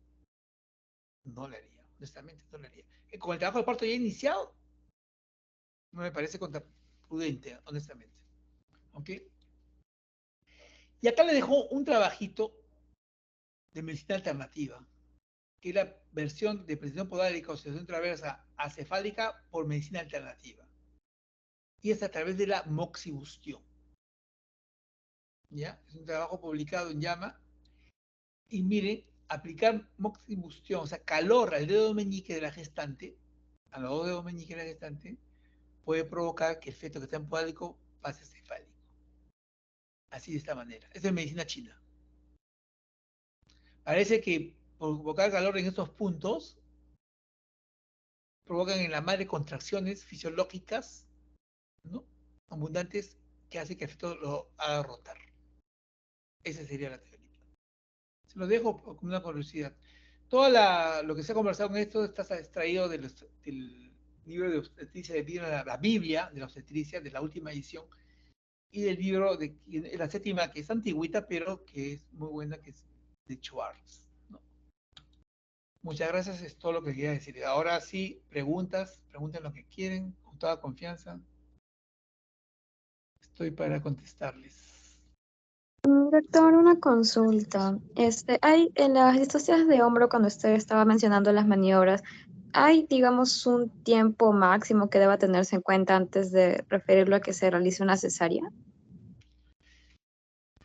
No la haría, honestamente, no la haría. Con el trabajo de parto ya iniciado, no me parece contraprudente, honestamente. ¿Ok? Y acá le dejó un trabajito de medicina alternativa, que es la versión de presión podálica o sección transversa acefálica por medicina alternativa. Y es a través de la moxibustión. ¿Ya? Es un trabajo publicado en JAMA. Y miren, aplicar moxibustión, o sea, calor al dedo meñique de la gestante, a los 2 dedos meñiques de la gestante, puede provocar que el feto que está en podálico pase a cefálico. Así de esta manera. Esto es medicina china. Parece que provocar calor en estos puntos provocan en la madre contracciones fisiológicas, ¿no? Abundantes que hace que el feto lo haga rotar. Esa sería la teoría. Se los dejo como una curiosidad. Todo lo que se ha conversado en esto está extraído del libro de obstetricia, la Biblia de la obstetricia, de la última edición, y del libro de la séptima, que es antigüita, pero que es muy buena, que es de Schwartz, ¿no? Muchas gracias, es todo lo que quería decir. Ahora sí, pregunten lo que quieren, con toda confianza. Estoy para contestarles. Doctor, una consulta. Hay en las distancias de hombro, cuando usted estaba mencionando las maniobras, ¿hay, digamos, un tiempo máximo que deba tenerse en cuenta antes de referirlo a que se realice una cesárea?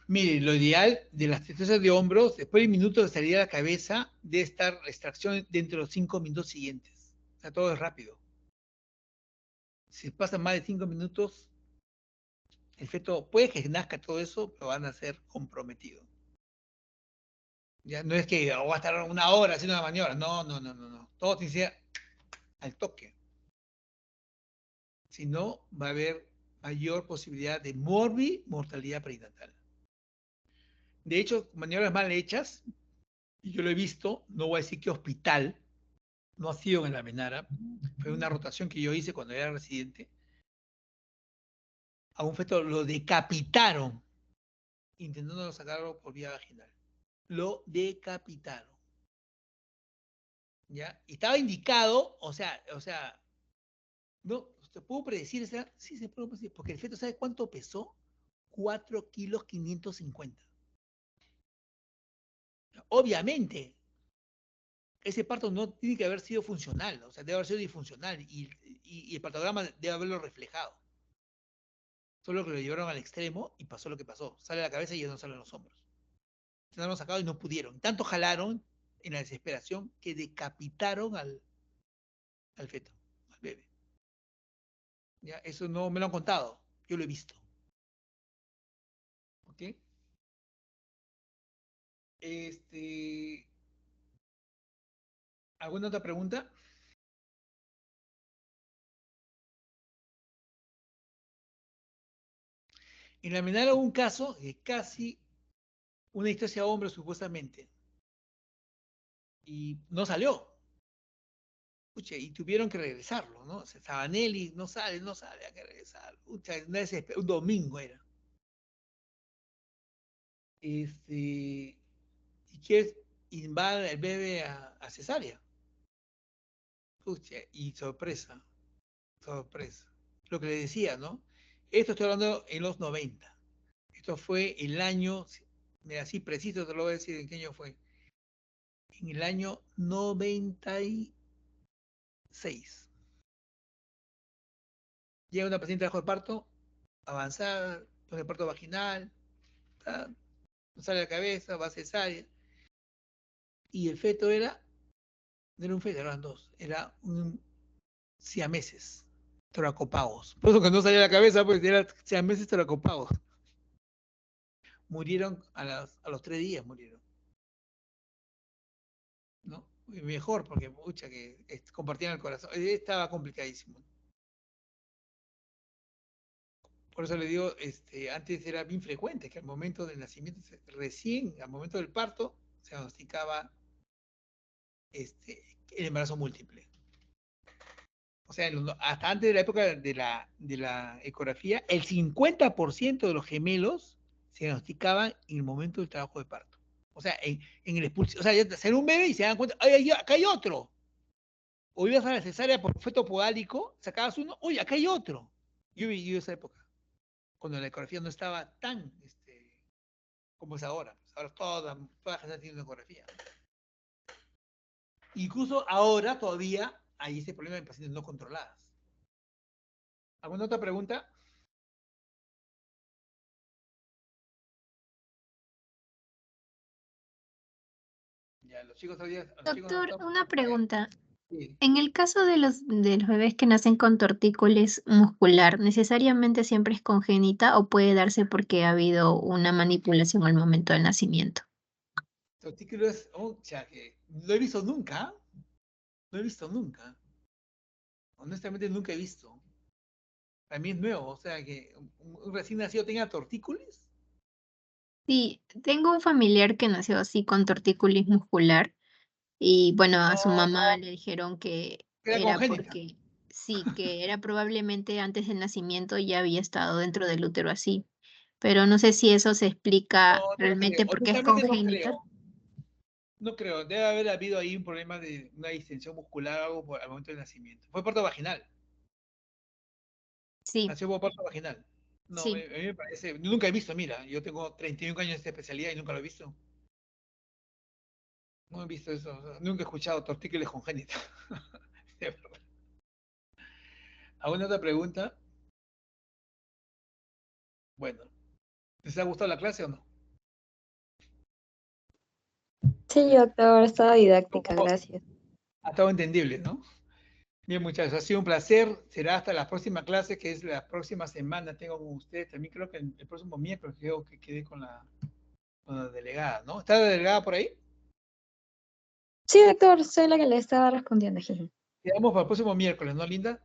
Mire, lo ideal de las extensiones de hombros, después del minuto de salida de la cabeza, debe estar la extracción dentro de los 5 minutos siguientes. O sea, todo es rápido. Si pasan más de 5 minutos, el feto puede que nazca todo eso, pero van a ser comprometidos. Ya no es que va a estar una hora haciendo una maniobra. No, no, no, no, no. Todo tiene que ser al toque. Si no, va a haber mayor posibilidad de mortalidad perinatal. De hecho, maniobras mal hechas, y yo lo he visto, no voy a decir qué hospital, no ha sido en la Menara, fue una rotación que yo hice cuando era residente. A un feto lo decapitaron intentando sacarlo por vía vaginal. Lo decapitaron. ¿Ya? Y estaba indicado, o sea, no, ¿se pudo predecir esa? Sí, se pudo predecir, porque el feto, ¿sabe cuánto pesó? 4 kilos 550. Obviamente, ese parto no tiene que haber sido funcional, o sea, debe haber sido disfuncional, y el partograma debe haberlo reflejado. Solo que lo llevaron al extremo y pasó lo que pasó. Sale la cabeza y ya no salen los hombros. Se lo sacado y no pudieron. Tanto jalaron en la desesperación que decapitaron al feto, al bebé. ¿Ya? Eso no me lo han contado, yo lo he visto. ¿Ok? ¿Alguna otra pregunta? En la Menara hubo un caso de casi una distancia de hombros supuestamente y no salió. Pucha, y tuvieron que regresarlo, ¿no? O sea, Sabanelli no sale, hay que regresarlo. Pucha, un domingo era. Y quieres invadir el bebé a cesárea. Pucha, y sorpresa, sorpresa. Lo que le decía, ¿no? Esto estoy hablando en los 90. Esto fue el año, mira, así preciso te lo voy a decir en qué año fue. En el año 96. Llega una paciente bajo de parto, avanzada, con el parto vaginal, no sale la cabeza, va a cesárea. Y el feto no era un feto, eran dos, era un siameses, toracopagos. Por eso que no salía la cabeza, pues era siameses toracopagos. Murieron a los 3 días, murieron. ¿No? Y mejor, porque mucha que compartían el corazón. Estaba complicadísimo. Por eso le digo, antes era bien frecuente que al momento del nacimiento, recién al momento del parto, se diagnosticaba el embarazo múltiple. O sea, hasta antes de la época de la ecografía, el 50% de los gemelos se diagnosticaban en el momento del trabajo de parto. O sea, en el expulsión. O sea, ya sale un bebé y se dan cuenta, ¡ay, acá hay otro! O ibas a la cesárea por feto podálico, sacabas uno, ¡uy, acá hay otro! Yo viví esa época, cuando la ecografía no estaba tan como es ahora. Ahora toda gente tiene una ecografía. Incluso ahora todavía hay ese problema de pacientes no controladas. ¿Alguna otra pregunta? Ya, los chicos todavía. Doctor, una pregunta. Sí. En el caso de los bebés que nacen con tortícolis muscular, ¿necesariamente siempre es congénita o puede darse porque ha habido una manipulación al momento del nacimiento? Tortícolis, que no he visto nunca. No he visto nunca. Honestamente nunca he visto. Para mí es nuevo, o sea que un recién nacido tenga tortícolis. Sí, tengo un familiar que nació así con tortícolis muscular y bueno, a su mamá No, le dijeron que era era congénita. porque sí, que era probablemente antes del nacimiento ya había estado dentro del útero así, pero no sé si eso se No, explica no creo. realmente porque es Honestamente no congénita. creo. No creo. Debe haber habido ahí un problema de una distensión muscular o algo al momento del nacimiento. Fue parto vaginal. Sí, Nació por parto vaginal. No, Sí. a mí me parece, yo nunca he visto, mira, yo tengo 31 años de esta especialidad y nunca lo he visto. No he visto eso, o sea, nunca he escuchado tortícolis congénitos. De verdad. ¿Alguna otra pregunta? Bueno, ¿les ha gustado la clase o no? Sí, doctor, estaba didáctica, ¿Cómo? gracias. Ha estado entendible, ¿no? Bien, muchachos, ha sido un placer. Será hasta la próxima clase, que es la próxima semana. Tengo con ustedes. También creo que el próximo miércoles creo que quedé con la delegada, ¿no? ¿Está la delegada por ahí? Sí, doctor, soy la que le estaba respondiendo. Jeje. Quedamos para el próximo miércoles, ¿no, Linda?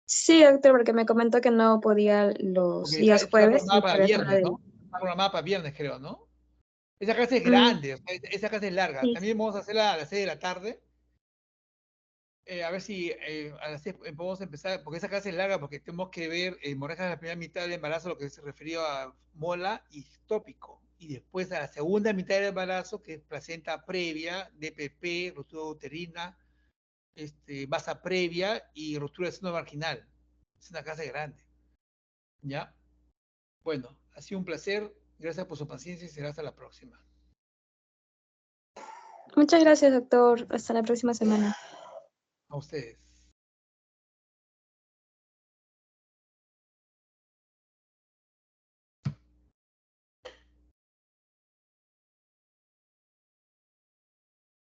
Sí, doctor, porque me comentó que no podía los Porque días está jueves programada y para por eso la viernes, de... ¿no? Está programada para viernes, creo, ¿no? Esa clase es Mm, grande, o sea, esa clase es larga. sí, También vamos a hacerla a las 6 de la tarde. A ver si a las 6 podemos empezar, porque esa clase es larga, porque tenemos que ver hemorragias de la primera mitad del embarazo, lo que se refirió a mola y tópico. Y después a la segunda mitad del embarazo, que es placenta previa, DPP, ruptura uterina, basa previa y ruptura del seno marginal. Es una clase grande. ¿Ya? Bueno, ha sido un placer. Gracias por su paciencia y será hasta la próxima. muchas gracias, doctor. Hasta la próxima semana. A ustedes.